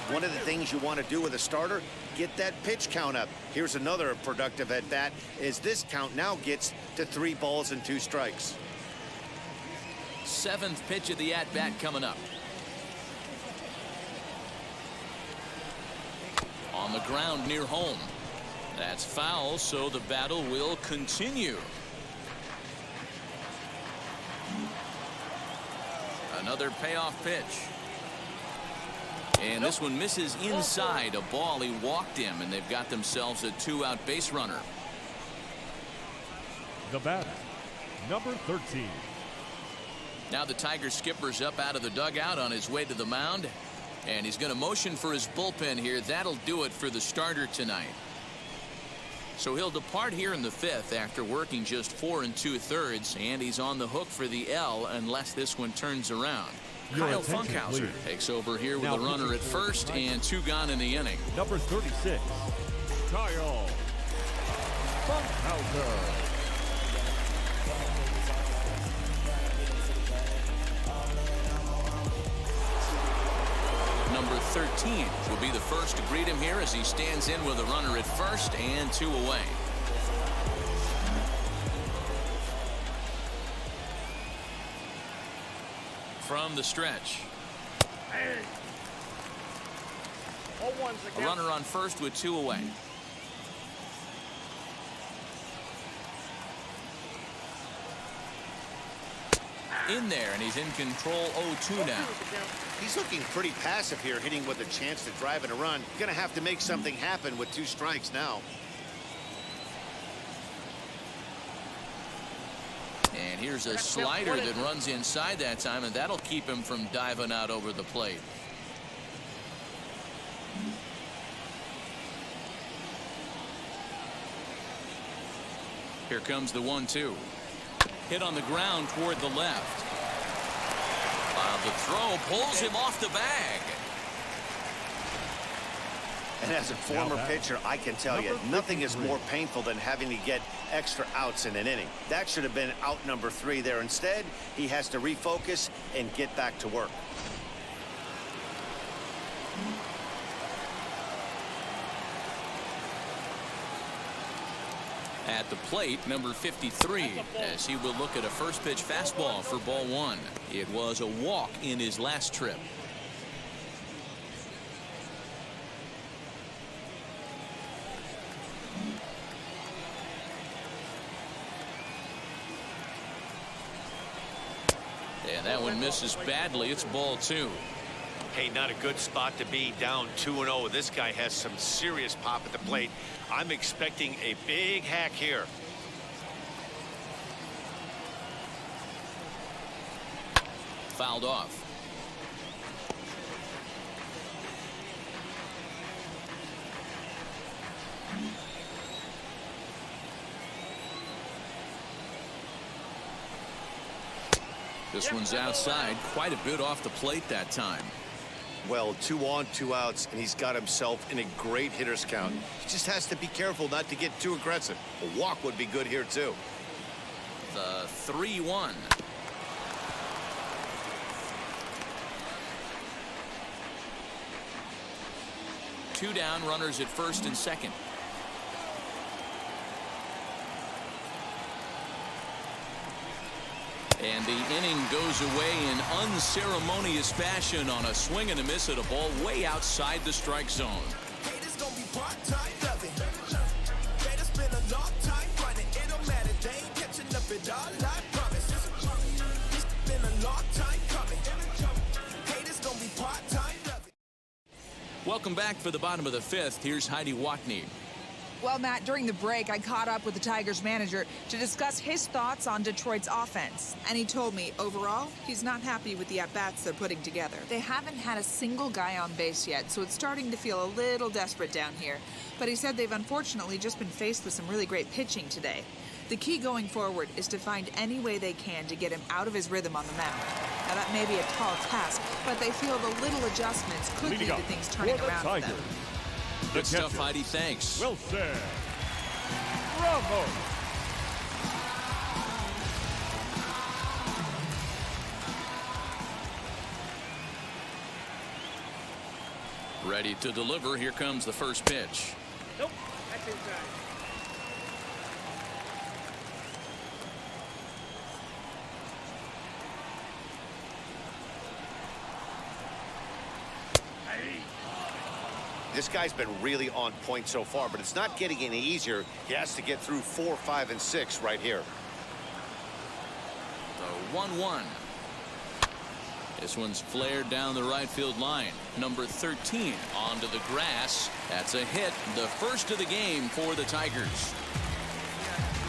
One of the things you want to do with a starter, get that pitch count up. Here's another productive at bat, as this count now gets to 3 balls and 2 strikes. 7th pitch of the at-bat coming up. On the ground near home. That's foul, so the battle will continue. Another payoff pitch. And this one misses inside. A ball. He walked him, and they've got themselves a 2-out base runner. The batter, number 13. Now the Tiger skipper's up out of the dugout on his way to the mound, and he's going to motion for his bullpen here. That'll do it for the starter tonight. So he'll depart here in the 5th after working just 4 2/3, and he's on the hook for the L unless this one turns around. Kyle Funkhauser takes over here with a runner at first and 2 gone in the inning. Number 36, Kyle Funkhauser. Number 13 will be the first to greet him here as he stands in with a runner at first and 2 away. From the stretch. Hey. A runner on first with 2 away. In there, and he's in control. 0-2 now. He's looking pretty passive here, hitting with a chance to drive in a run. Gonna have to make something happen with 2 strikes now. And here's a slider that runs inside that time, and that'll keep him from diving out over the plate. Here comes the 1-2. Hit on the ground toward the left. The throw pulls him off the bag. And as a former pitcher, I can tell you, nothing is more painful than having to get extra outs in an inning. That should have been out number 3 there. Instead, he has to refocus and get back to work. At the plate, number 53, as he will look at a first pitch fastball for ball 1. It was a walk in his last trip. And that one misses badly. It's ball 2. Hey, not a good spot to be, down 2-0. This guy has some serious pop at the plate. I'm expecting a big hack here. Fouled off. This one's outside, quite a bit off the plate that time. Well, 2 on, 2 outs, and he's got himself in a great hitter's count. He just has to be careful not to get too aggressive. A walk would be good here, too. The 3-1. Two down, runners at first and second. And the inning goes away in unceremonious fashion on a swing and a miss at a ball way outside the strike zone. Welcome back for the bottom of the 5th. Here's Heidi Watney. Well, Matt, during the break, I caught up with the Tigers manager to discuss his thoughts on Detroit's offense. And he told me, overall, he's not happy with the at-bats they're putting together. They haven't had a single guy on base yet, so it's starting to feel a little desperate down here. But he said they've unfortunately just been faced with some really great pitching today. The key going forward is to find any way they can to get him out of his rhythm on the mound. Now, that may be a tall task, but they feel the little adjustments could lead to things turning around for them. Good stuff, Heidi. Thanks. Wilson. Bravo. Ready to deliver. Here comes the first pitch. Nope, that's inside. This guy's been really on point so far, but it's not getting any easier. He has to get through 4, 5, and 6 right here. The 1-1. This one's flared down the right field line. Number 13 onto the grass. That's a hit. The first of the game for the Tigers.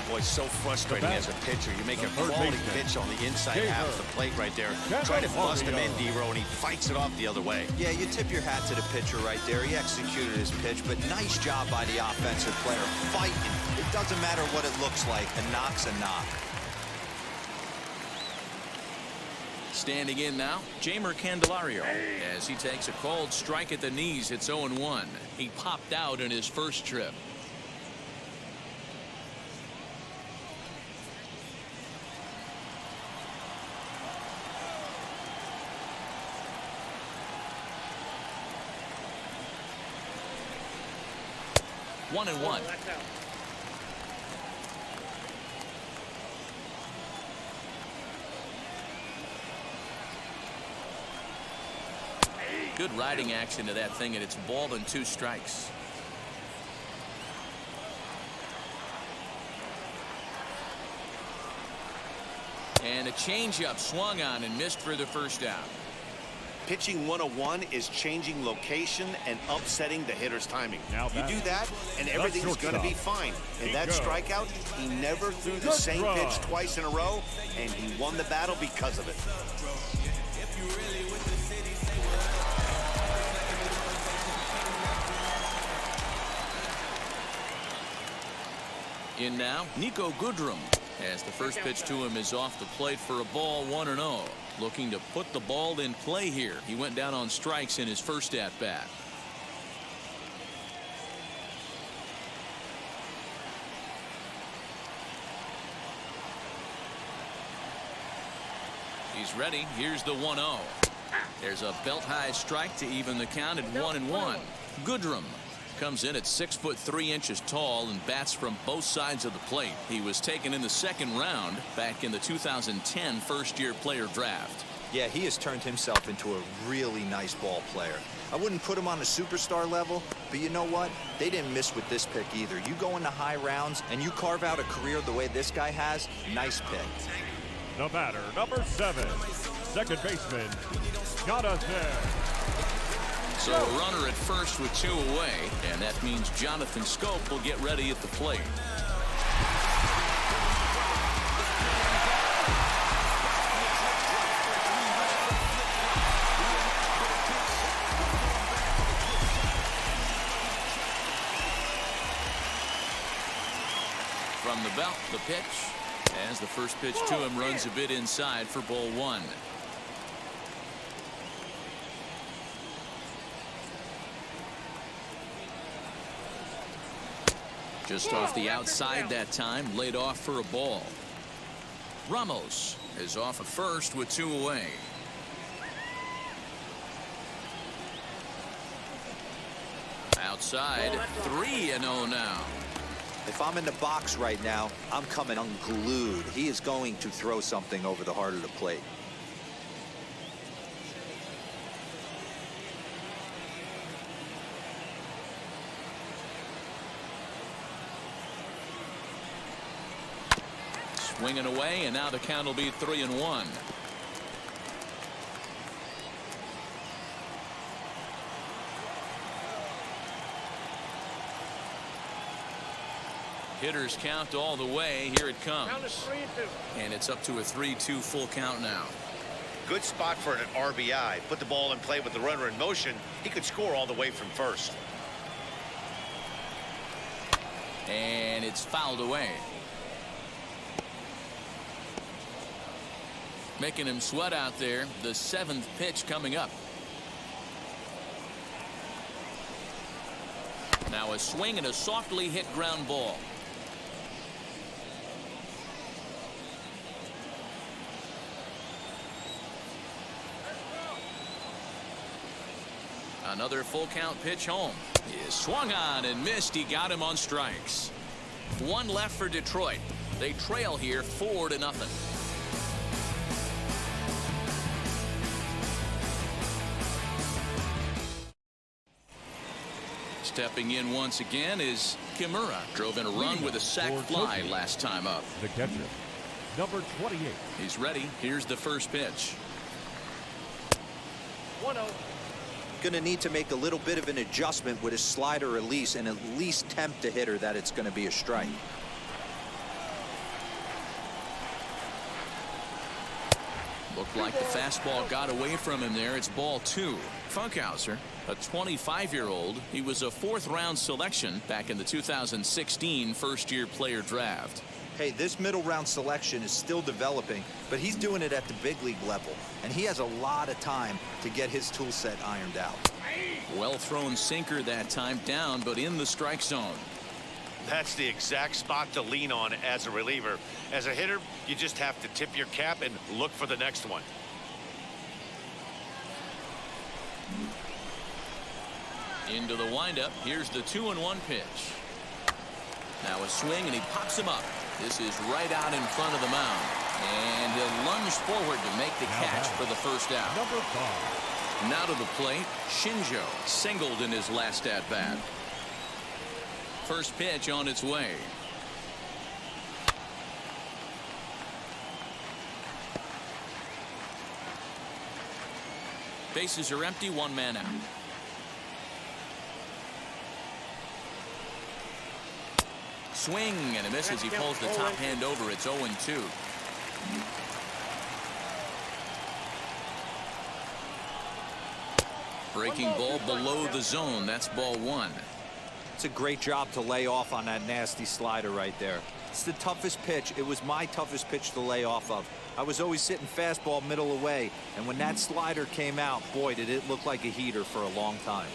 Boy, so frustrating as a pitcher. You make a quality pitch on the inside half of the plate right there. Try to bust him in, D-Row, and he fights it off the other way. Yeah, you tip your hat to the pitcher right there. He executed his pitch, but nice job by the offensive player. Fighting. It doesn't matter what it looks like. A knock's a knock. Standing in now, Jamer Candelario, as he takes a cold strike at the knees. It's 0-1. He popped out in his first trip. One and one. Good riding action to that thing, and it's ball and 2 strikes. And a changeup swung on and missed for the first out. Pitching 101 is changing location and upsetting the hitter's timing. Now you do that, and everything's going to be fine. And that strikeout, he never threw the same pitch twice in a row, and he won the battle because of it. In now, Nico Goodrum, as the first pitch to him is off the plate for a ball, 1-0. Looking to put the ball in play here. He went down on strikes in his first at bat. He's ready. Here's the 1-0. There's a belt-high strike to even the count at 1-1. Goodrum comes in at 6'3" tall and bats from both sides of the plate. He was taken in the second round back in the 2010 first-year player draft. Yeah, he has turned himself into a really nice ball player. I wouldn't put him on a superstar level, but you know what? They didn't miss with this pick either. You go into high rounds and you carve out a career the way this guy has. Nice pick. The batter, number 7, second baseman, Jonathan. So a runner at first with 2 away, and that means Jonathan Scope will get ready at the plate. From the belt, the pitch, as the first pitch to him runs a bit inside for ball 1. Just off the outside that time, laid off for a ball. Ramos is off at first with 2 away. Outside, 3-0 now. If I'm in the box right now, I'm coming unglued. He is going to throw something over the heart of the plate. Swinging away, and now the count will be 3-1. Hitters count all the way. Here it comes. And it's up to a 3-2 full count now. Good spot for an RBI. Put the ball in play with the runner in motion. He could score all the way from first. And it's fouled away. Making him sweat out there. The 7th pitch coming up. Now a swing and a softly hit ground ball. Another full count pitch home. He is swung on and missed. He got him on strikes. 1 left for Detroit. They trail here 4-0. Stepping in once again is Kimura. Drove in a run with a sac fly last time up. The catcher, number 28. He's ready. Here's the first pitch. 1-0. Going to need to make a little bit of an adjustment with his slider release and at least tempt the hitter that it's going to be a strike. Looked like the fastball got away from him there. It's ball 2. Funkhauser, a 25-year-old. He was a 4th-round selection back in the 2016 first-year player draft. Hey, this middle round selection is still developing, but he's doing it at the big league level, and he has a lot of time to get his tool set ironed out. Well thrown sinker that time, down but in the strike zone. That's the exact spot to lean on as a reliever. As a hitter, you just have to tip your cap and look for the next one. Into the windup. Here's the 2-1 pitch. Now a swing, and he pops him up. This is right out in front of the mound, and he'll lunge forward to make the catch for the first out. Number 5. Now to the plate, Shinjo singled in his last at bat. First pitch on its way. Bases are empty, one man out. Swing and a miss as he pulls the top hand over. It's 0-2. Breaking ball below the zone. That's ball 1. It's a great job to lay off on that nasty slider right there. It's the toughest pitch. It was my toughest pitch to lay off of. I was always sitting fastball middle away, and when that slider came out, boy, did it look like a heater for a long time.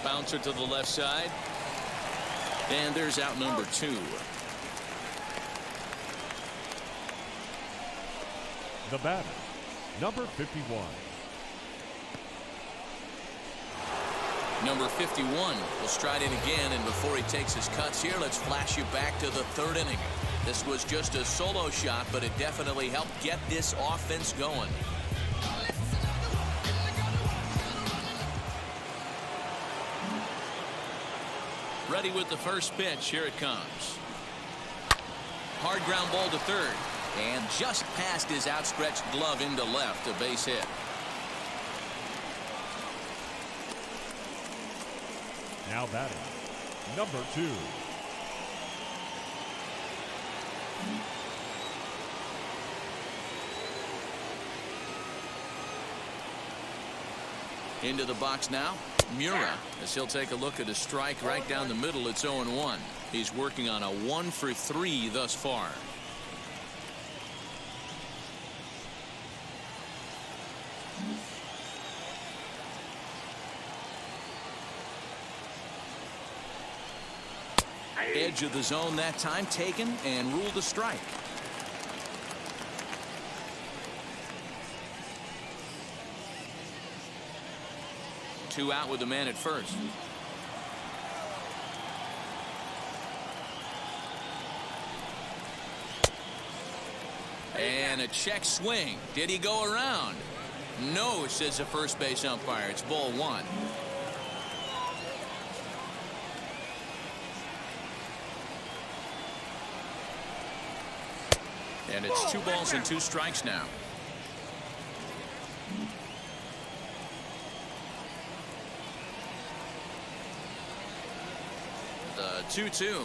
Bouncer to the left side. And there's out number 2. The batter, number 51. Number 51 will stride in again, and before he takes his cuts here, let's flash you back to the 3rd inning. This was just a solo shot, but it definitely helped get this offense going. Ready with the first pitch. Here it comes. Hard ground ball to 3rd, and just past his outstretched glove into left, a base hit. Now batting, number 2. Into the box now, Mura, as he'll take a look at a strike right down the middle. It's 0-1. He's working on a 1 for 3 thus far. Edge of the zone that time, taken and ruled a strike. Two out with the man at first. And a check swing. Did he go around? No, says the first base umpire. It's ball 1. And it's 2 balls and 2 strikes now. The 2-2.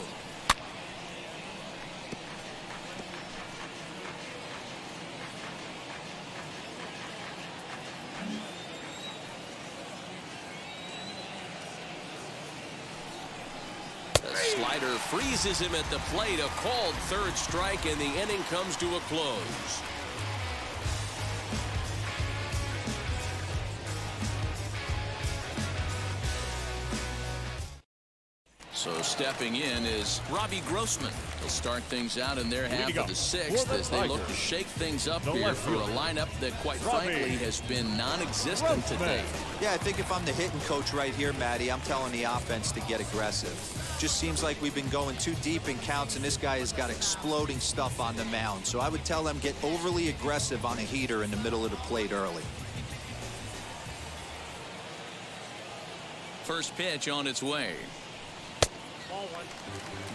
The slider freezes him at the plate. A called 3rd strike, and the inning comes to a close. So stepping in is Robbie Grossman. He'll start things out in their half of the 6th as they look to shake things up here for a lineup that, quite frankly, has been non-existent today. Yeah, I think if I'm the hitting coach right here, Matty, I'm telling the offense to get aggressive. Just seems like we've been going too deep in counts, and this guy has got exploding stuff on the mound. So I would tell them get overly aggressive on a heater in the middle of the plate early. First pitch on its way.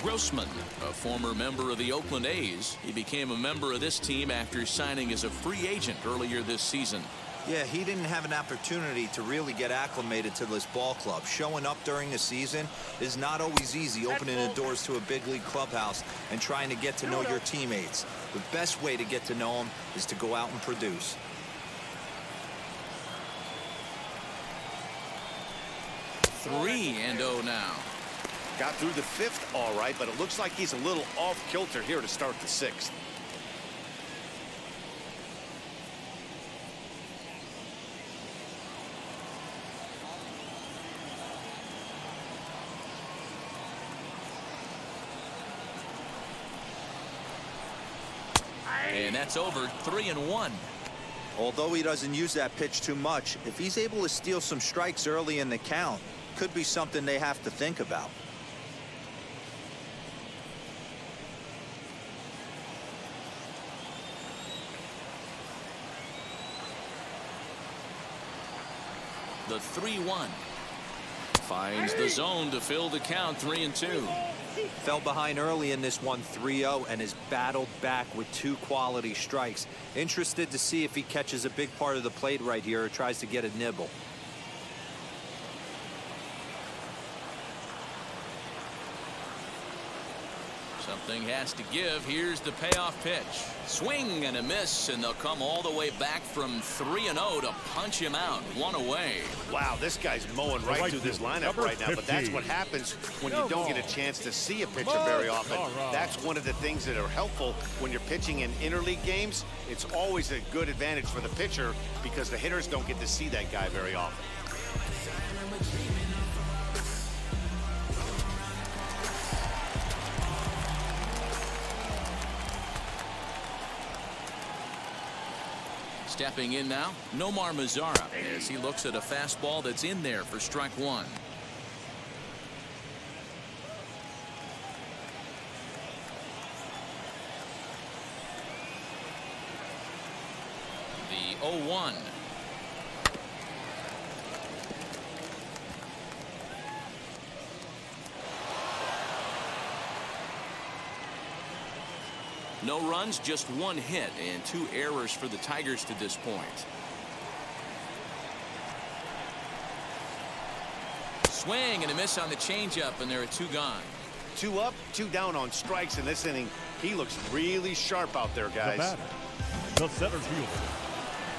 Grossman, a former member of the Oakland A's. He became a member of this team after signing as a free agent earlier this season. Yeah, he didn't have an opportunity to really get acclimated to this ball club. Showing up during the season is not always easy, opening the doors to a big league clubhouse and trying to get to know your teammates. The best way to get to know them is to go out and produce. Three and 0 now. Got through the 5th all right, but it looks like he's a little off kilter here to start the 6th. And that's over. 3-1. Although he doesn't use that pitch too much, if he's able to steal some strikes early in the count, could be something they have to think about. The 3-1. Finds the zone to fill the count. 3-2. Fell behind early in this one 3-0 and has battled back with 2 quality strikes. Interested to see if he catches a big part of the plate right here or tries to get a nibble. Something has to give. Here's the payoff pitch. Swing and a miss, and they'll come all the way back from 3-0 to punch him out. 1 away. Wow, this guy's mowing right through this lineup right now, but that's what happens when you don't get a chance to see a pitcher very often. That's one of the things that are helpful when you're pitching in interleague games. It's always a good advantage for the pitcher because the hitters don't get to see that guy very often. Stepping in now, Nomar Mazara, as he looks at a fastball that's in there for strike 1. The 0-1. No runs, just 1 hit and 2 errors for the Tigers to this point. Swing and a miss on the changeup, and there are 2 gone. 2 up, 2 down on strikes in this inning. He looks really sharp out there, guys. The batter, the center fielder,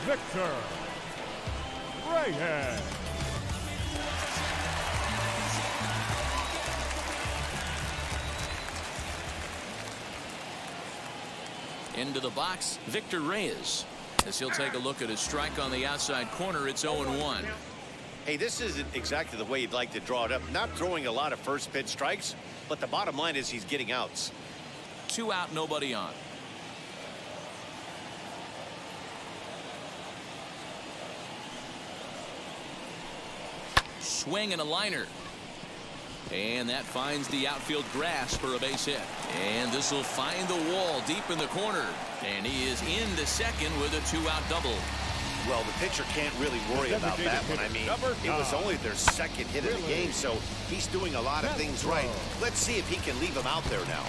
Victor Reyes. Into the box, Victor Reyes, as he'll take a look at a strike on the outside corner. It's 0-1. Hey, this isn't exactly the way you'd like to draw it up. Not throwing a lot of first pitch strikes, but the bottom line is he's getting outs. 2 out, nobody on. Swing and a liner. And that finds the outfield grass for a base hit. And this will find the wall deep in the corner. And he is into second with a 2-out double. Well, the pitcher can't really worry about that one. I mean, it was only their 2nd hit of the game, so he's doing a lot of things right. Let's see if he can leave him out there now.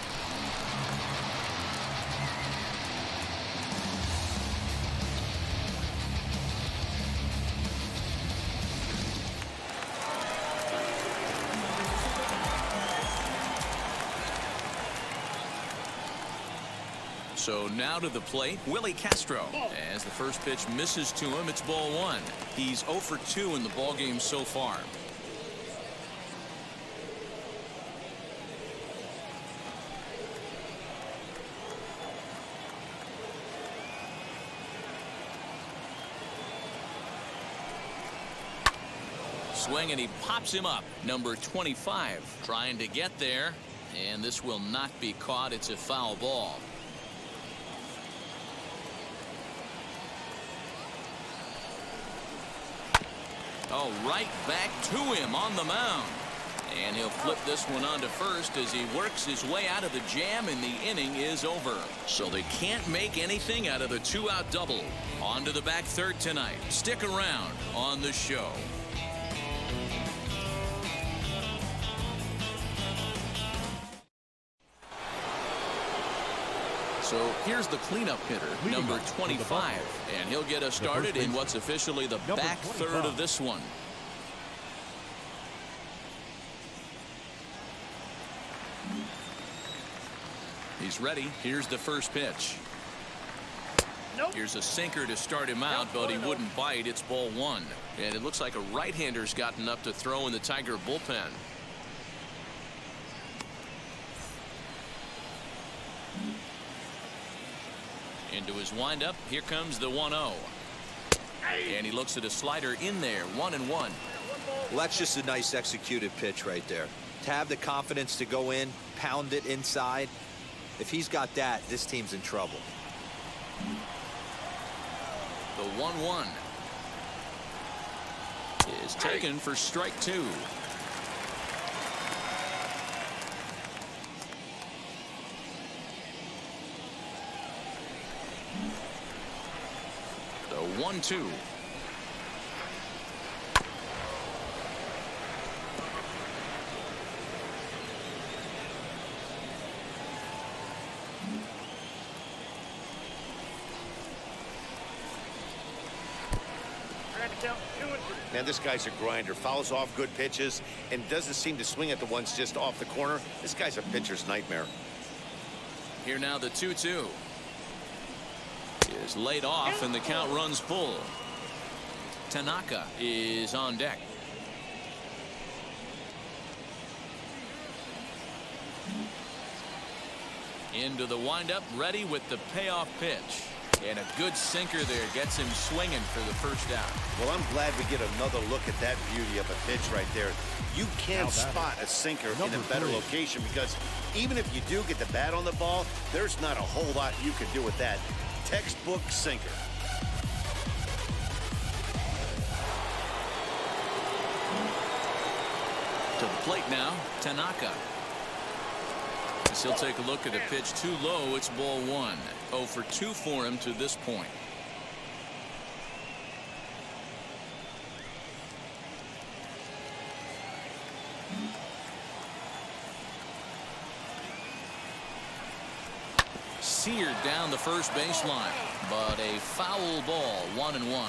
So now to the plate, Willie Castro. As the first pitch misses to him, it's ball 1. He's 0 for 2 in the ball game so far. Swing, and he pops him up. Number 25 trying to get there, and this will not be caught. It's a foul ball. Oh, right back to him on the mound. And he'll flip this one on to first as he works his way out of the jam, and the inning is over. So they can't make anything out of the 2-out double. On to the back third tonight. Stick around on the show. So here's the cleanup hitter, number 25, and he'll get us started in what's officially the back third of this one. He's ready. Here's the first pitch. Here's a sinker to start him out, but he wouldn't bite. It's ball 1. And it looks like a right-hander's gotten up to throw in the Tiger bullpen. Into his windup. Here comes the 1-0. And he looks at a slider in there. 1-1. Well, that's just a nice executed pitch right there. To have the confidence to go in, pound it inside. If he's got that, this team's in trouble. The 1-1 is taken for strike 2. The 1-2. Man, this guy's a grinder. Fouls off good pitches and doesn't seem to swing at the ones just off the corner. This guy's a pitcher's nightmare. Here now the 2-2 is laid off and the count runs full. Tanaka is on deck. Into the windup, ready with the payoff pitch. And a good sinker there gets him swinging for the first out. Well, I'm glad we get another look at that beauty of a pitch right there. You can't spot a sinker in a better location because even if you do get the bat on the ball, there's not a whole lot you can do with that. Textbook sinker. To the plate now, Tanaka. As he'll take a look at a pitch too low. It's ball 1. 0 for 2 for him to this point. Seared down the first baseline, but a foul ball. 1-1.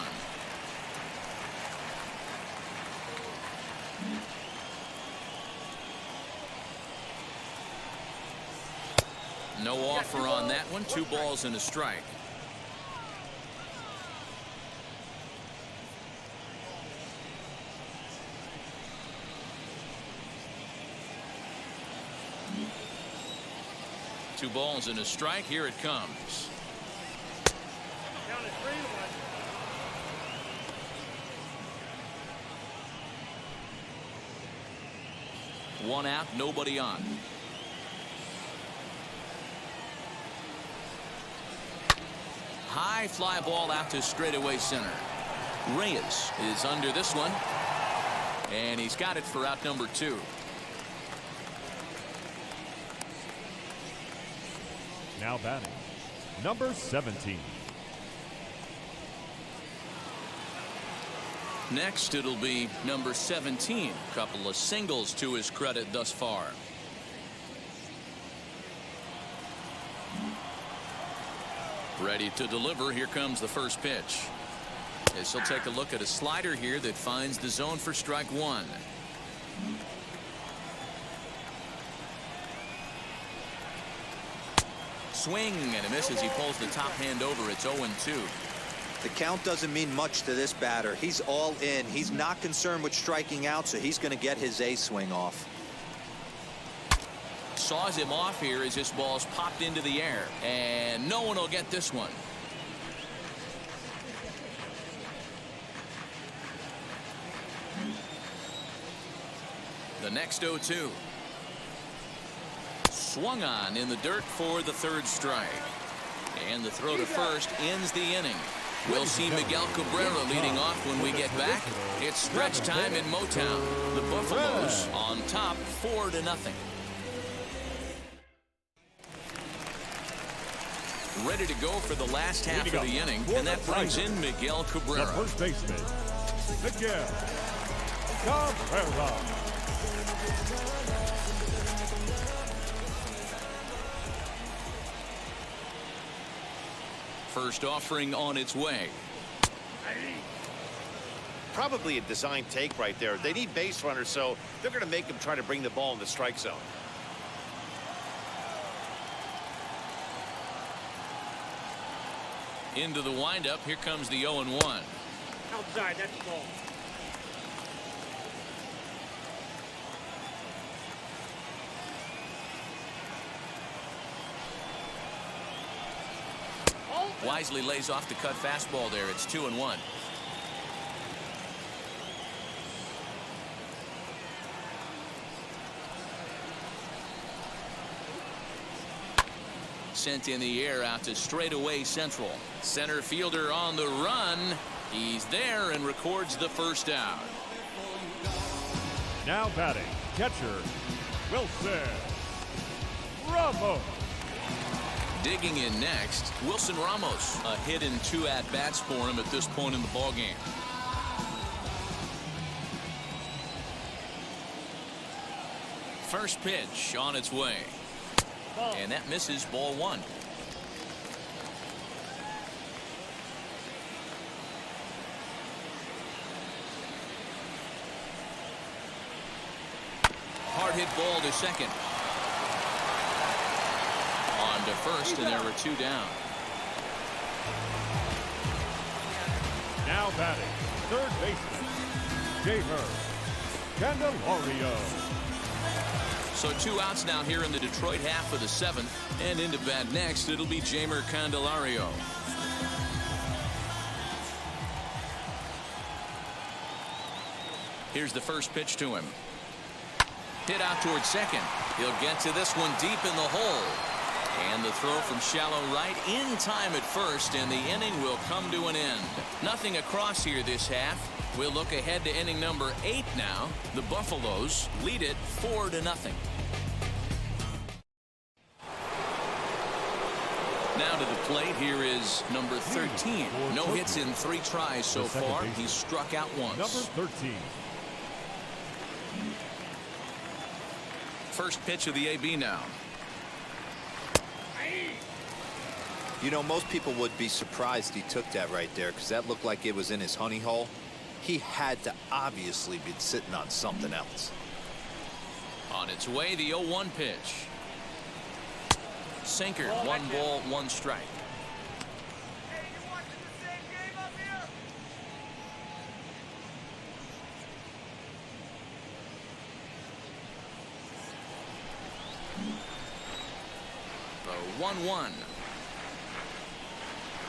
No offer on that one. 2 balls and a strike. Two balls and a strike. Here it comes. Count it 3-1. One out, nobody on. High fly ball out to straightaway center. Reyes is under this one. And he's got it for out number 2. Now batting, number 17. Next, it'll be number 17. Couple of singles to his credit thus far. Ready to deliver. Here comes the first pitch. As he'll take a look at a slider here that finds the zone for strike 1. Swing and a miss as he pulls the top hand over. It's 0-2. The count doesn't mean much to this batter. He's all in. He's not concerned with striking out, so he's going to get his A swing off. Saws him off here as this ball's popped into the air, and no one will get this one. The next 0-2. Swung on in the dirt for the 3rd strike. And the throw to first ends the inning. We'll see Miguel Cabrera leading off when we get back. It's stretch time in Motown. The Buffaloes on top 4-0. Ready to go for the last half of the inning, and that brings in Miguel Cabrera. The first baseman, Miguel Cabrera. First offering on its way. Probably a design take right there. They need base runners, so they're going to make him try to bring the ball in the strike zone. Into the windup. Here comes the 0-1. Outside, that's the ball. Wisely lays off the cut fastball there. It's 2-1. Sent in the air out to straightaway central. Center fielder on the run. He's there and records the first out. Now batting, catcher, Wilson Ramos. Digging in next, Wilson Ramos. A hit and 2 at-bats for him at this point in the ballgame. First pitch on its way. And that misses, ball 1. Hard hit ball to second. On to first, and there were 2 down. Now batting, third baseman, Jamer Candelario. So 2 outs now here in the Detroit half of the 7th. And into bat next, it'll be Jamer Candelario. Here's the first pitch to him. Hit out towards second. He'll get to this one deep in the hole. And the throw from shallow right in time at first, and the inning will come to an end. Nothing across here this half. We'll look ahead to inning number 8 now. The Buffaloes lead it 4-0. Now to the plate, here is number 13. No hits in 3 tries so far. He's struck out once. Number 13. First pitch of the AB now. You know, most people would be surprised he took that right there, because that looked like it was in his honey hole. He had to obviously be sitting on something else. On its way, the 0-1 pitch. Sinker, 1 ball, 1 strike. Hey, you watching the same game up here? The 1-1.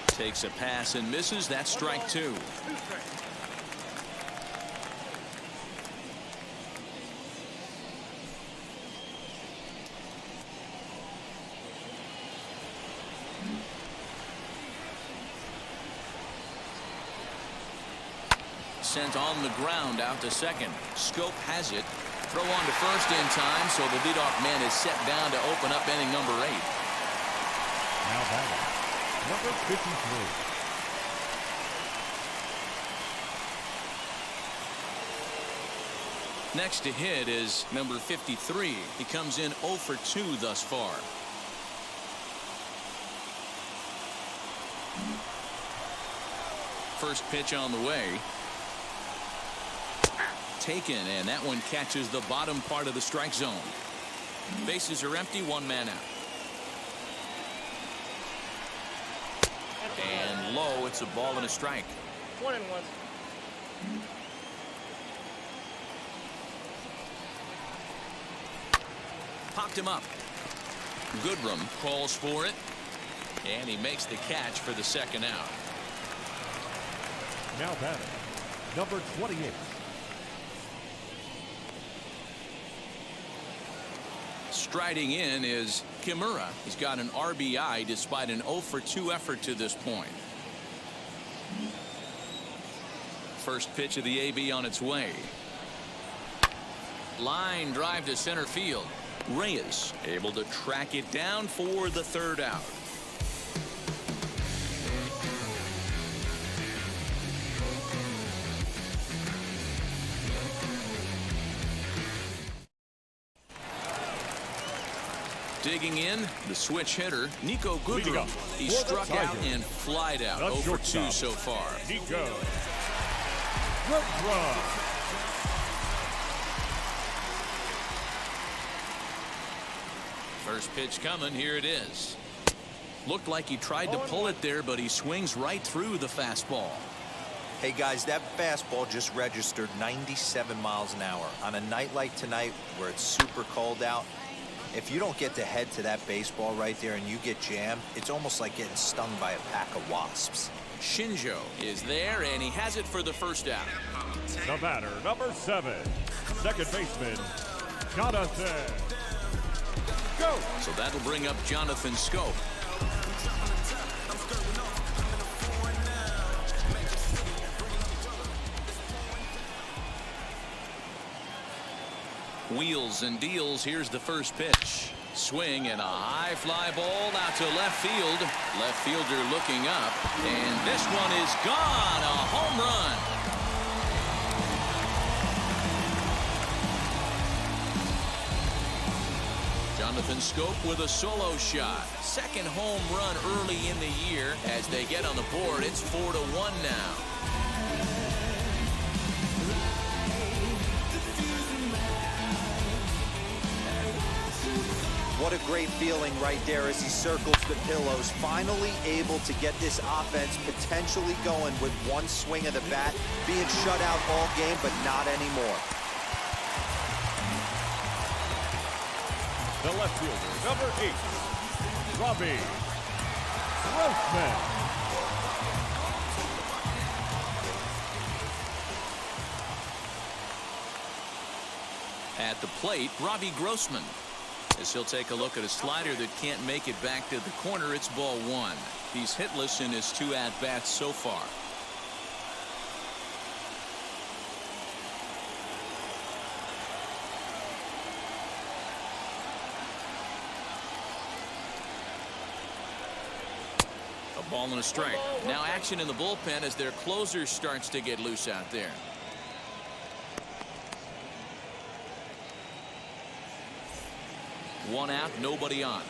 Takes a pass and misses. That's strike 2. Sent on the ground out to second. Scope has it. Throw on to first in time, so the leadoff man is set down to open up inning number 8. Now batting, number 53. Next to hit is number 53. He comes in 0 for 2 thus far. First pitch on the way. Taken, and that one catches the bottom part of the strike zone. Bases are empty, 1 man out. And low, it's a ball and a strike. 1-1. Popped him up. Goodrum calls for it, and he makes the catch for the second out. Now batting, number 28. Striding in is Kimura. He's got an RBI despite an 0 for 2 effort to this point. First pitch of the AB on its way. Line drive to center field. Reyes able to track it down for the 3rd out. Digging in, the switch hitter, Nico Goodrum. He struck out and flied out. 0 for 2 so far. Nico Goodrum. First pitch coming. Here it is. Looked like he tried to pull it there, but he swings right through the fastball. Hey guys, that fastball just registered 97 miles an hour. On a night like tonight where it's super cold out, If you don't get to head to that baseball right there and you get jammed, it's almost like getting stung by a pack of wasps. Shinjo is there, and he has it for the first out. The batter, number 7, second baseman, Jonathan. Go! So that'll bring up Jonathan Scope. Wheels and deals. Here's the first pitch. Swing and a high fly ball out to left field. Left fielder looking up, and this one is gone. A home run. Jonathan Scope with a solo shot. Second home run early in the year. As they get on the board, it's 4-1 now. What a great feeling right there as he circles the pillows, finally able to get this offense potentially going with one swing of the bat, being shut out all game, but not anymore. The left fielder, number 8, Robbie Grossman. At the plate, Robbie Grossman. As he'll take a look at a slider that can't make it back to the corner, it's ball 1. He's hitless in his 2 at-bats so far. A ball and a strike. Now action in the bullpen as their closer starts to get loose out there. One out, nobody on.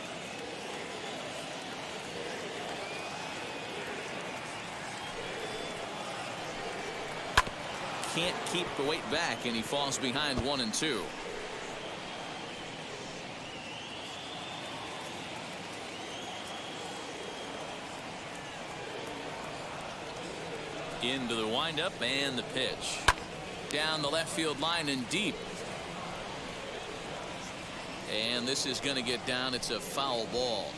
Can't keep the weight back, and he falls behind 1 and 2. Into the windup and the pitch. Down the left field line and deep. And this is going to get down. It's a foul ball.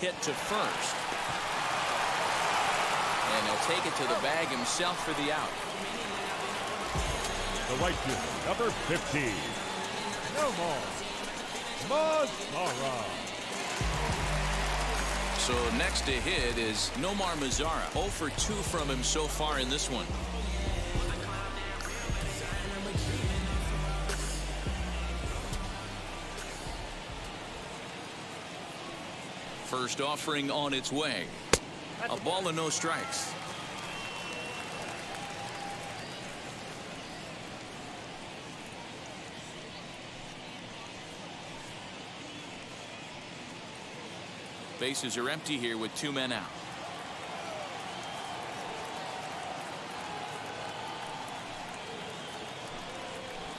Hit to first. And he'll take it to the bag himself for the out. The right fielder, number 15, Nomar Mazara. So next to hit is Nomar Mazara. 0 for 2 from him so far in this one. First offering on its way. A ball and no strikes. Bases are empty here with 2 men out.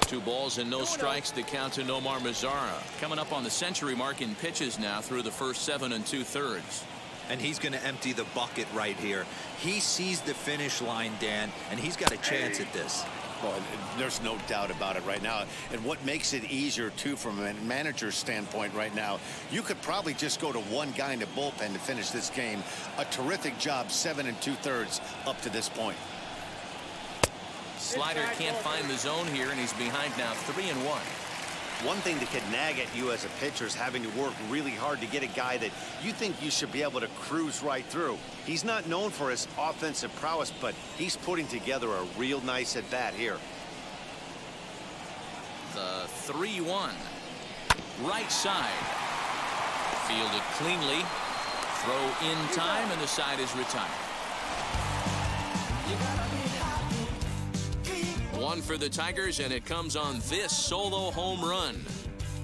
Two balls and no strikes to count to Nomar Mazara. Coming up on the century mark in pitches now through the first 7 2/3. And he's going to empty the bucket right here. He sees the finish line, Dan, and he's got a chance at this. Well, there's no doubt about it right now. And what makes it easier, too, from a manager's standpoint right now, you could probably just go to one guy in the bullpen to finish this game. A terrific job, 7 2/3 up to this point. Slider can't find the zone here, and he's behind now 3-1. One thing that could nag at you as a pitcher is having to work really hard to get a guy that you think you should be able to cruise right through. He's not known for his offensive prowess, but he's putting together a real nice at-bat here. The 3-1. Right side. Fielded cleanly. Throw in time, and the side is retired. 1 for the Tigers, and it comes on this solo home run.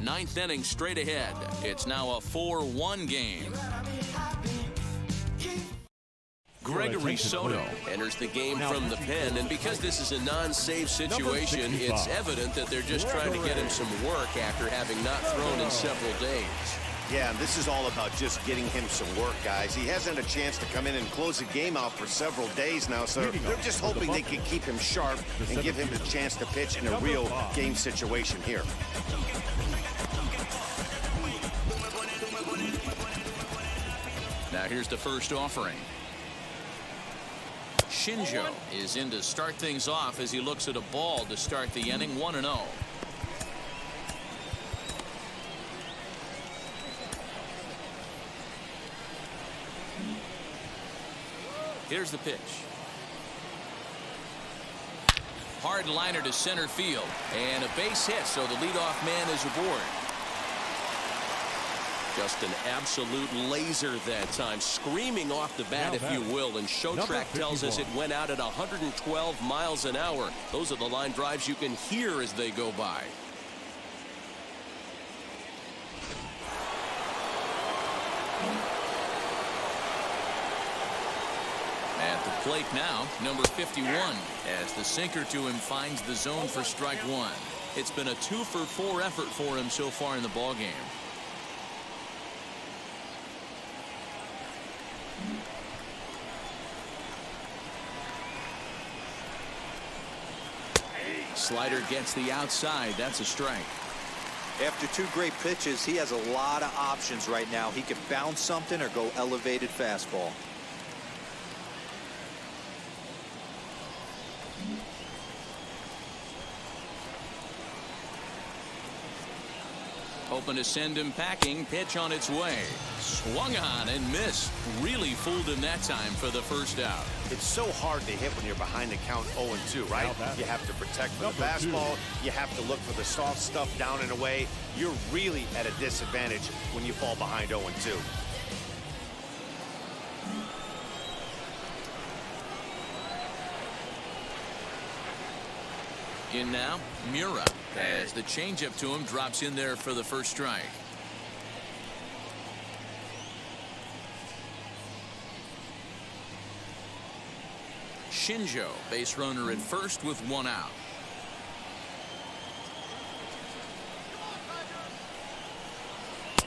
9th inning straight ahead. It's now a 4-1 game. Gregory Soto enters the game from the pen, and because this is a non-save situation, it's evident that they're just trying to get him some work after having not thrown in several days. Yeah, and this is all about just getting him some work, guys. He hasn't had a chance to come in and close the game out for several days now, so they're just hoping they can keep him sharp and give him a chance to pitch in a real game situation here. Now here's the first offering. Shinjo is in to start things off as he looks at a ball to start the inning. 1-0. Here's the pitch. Hard liner to center field, and a base hit, so the leadoff man is aboard. Just an absolute laser that time, screaming off the bat, if you will, and ShowTrack tells us it went out at 112 miles an hour. Those are the line drives you can hear as they go by. At the plate now, number 51, as the sinker to him finds the zone for strike one. It's been a 2-for-4 effort for him so far in the ballgame. Slider gets the outside. That's a strike. After two great pitches, he has a lot of options right now. He can bounce something or go elevated fastball. Hoping to send him packing. Pitch on its way. Swung on and missed. Really fooled him that time for the first out. It's so hard to hit when you're behind the count 0-2, right? You have to protect for the fastball. You have to look for the soft stuff down and away. You're really at a disadvantage when you fall behind 0-2. In now, Mura, as the changeup to him drops in there for the first strike. Shinjo, base runner at first with one out.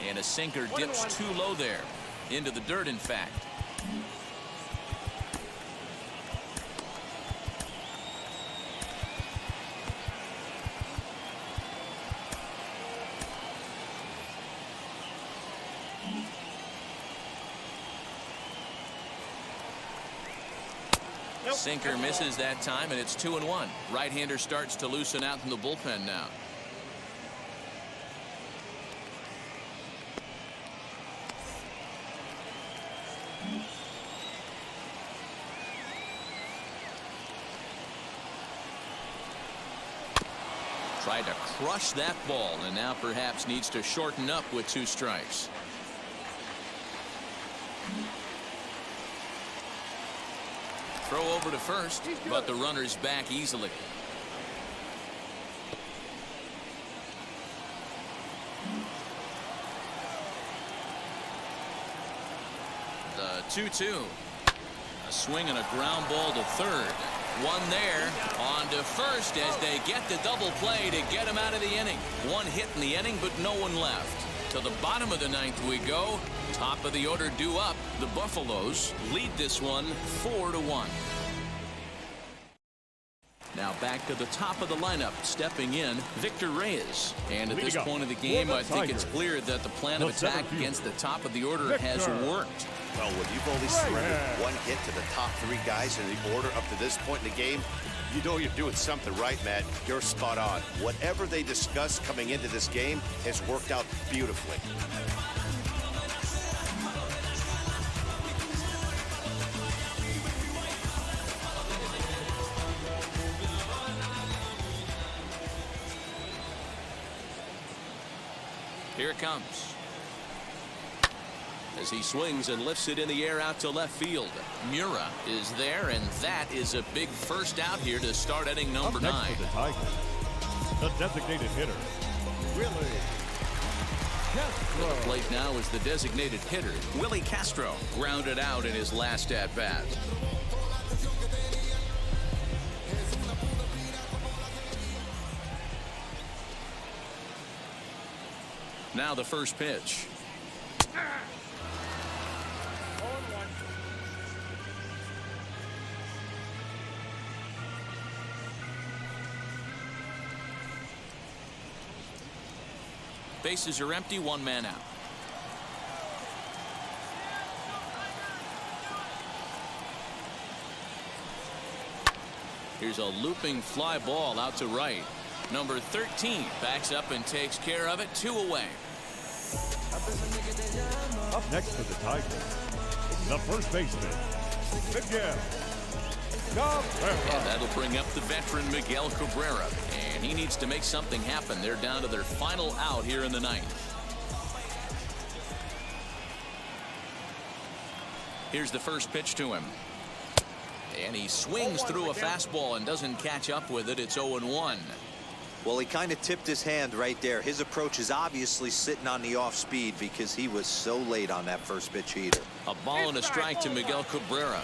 And a sinker dips too low there. Into the dirt, in fact. Sinker misses that time, and it's 2-1. Right-hander starts to loosen out in the bullpen now. Tried to crush that ball, and now perhaps needs to shorten up with 2 strikes. Throw over to first, but the runner's back easily. The 2-2. A swing and a ground ball to third. One there. On to first as they get the double play to get him out of the inning. One hit in the inning, but no one left. To the bottom of the 9th we go. Top of the order due up. The Buffaloes lead this one 4-1. Now back to the top of the lineup, stepping in, Victor Reyes. And at this point of the game, I think it's clear that the plan of attack against the top of the order has worked. Well, when you've only surrendered one hit to the top 3 guys in the order up to this point in the game, you know you're doing something right, Matt. You're spot on. Whatever they discussed coming into this game has worked out beautifully. Here it comes. As he swings and lifts it in the air out to left field. Mura is there, and that is a big first out here to start inning number 9. Next for the Tigers, the designated hitter, Willie Castro. The plate now is the designated hitter, Willie Castro, grounded out in his last at-bat. Now the first pitch. Bases are empty, one man out. Here's a looping fly ball out to right. Number 13 backs up and takes care of it. 2 away. Up next for the Tigers, the first baseman, Miguel Cabrera. And that'll bring up the veteran Miguel Cabrera. And he needs to make something happen. They're down to their final out here in the ninth. Here's the first pitch to him. And he swings through a fastball and doesn't catch up with it. It's 0-1. Well, he kind of tipped his hand right there. His approach is obviously sitting on the off speed because he was so late on that first pitch heater. A ball and a strike to Miguel Cabrera.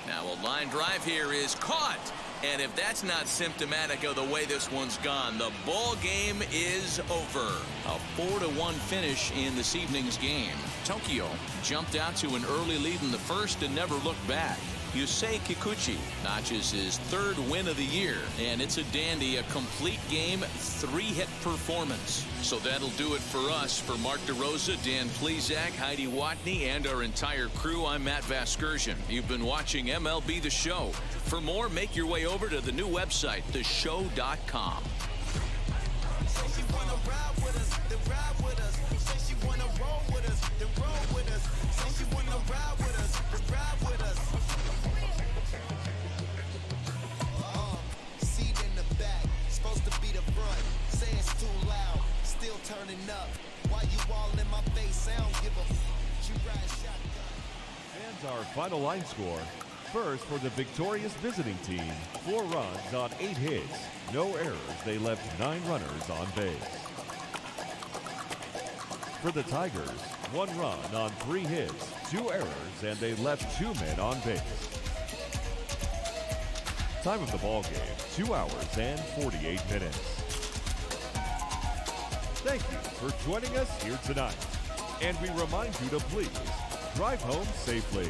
Now a line drive here is caught. And if that's not symptomatic of the way this one's gone, the ball game is over. A 4-1 finish in this evening's game. Tokyo jumped out to an early lead in the first and never looked back. Yusei Kikuchi notches his 3rd win of the year, and it's a dandy, a complete game, 3-hit performance. So that'll do it for us. For Mark DeRosa, Dan Plesac, Heidi Watney, and our entire crew, I'm Matt Vasgersian. You've been watching MLB The Show. For more, make your way over to the new website, theshow.com. Turning up, why you all in my face? I don't give a f. You ride shotgun. And our final line score. First for the victorious visiting team, 4 runs on 8 hits. No errors, they left 9 runners on base. For the Tigers, 1 run on 3 hits, 2 errors, and they left 2 men on base. Time of the ball game, 2 hours and 48 minutes. Thank you for joining us here tonight. And we remind you to please drive home safely.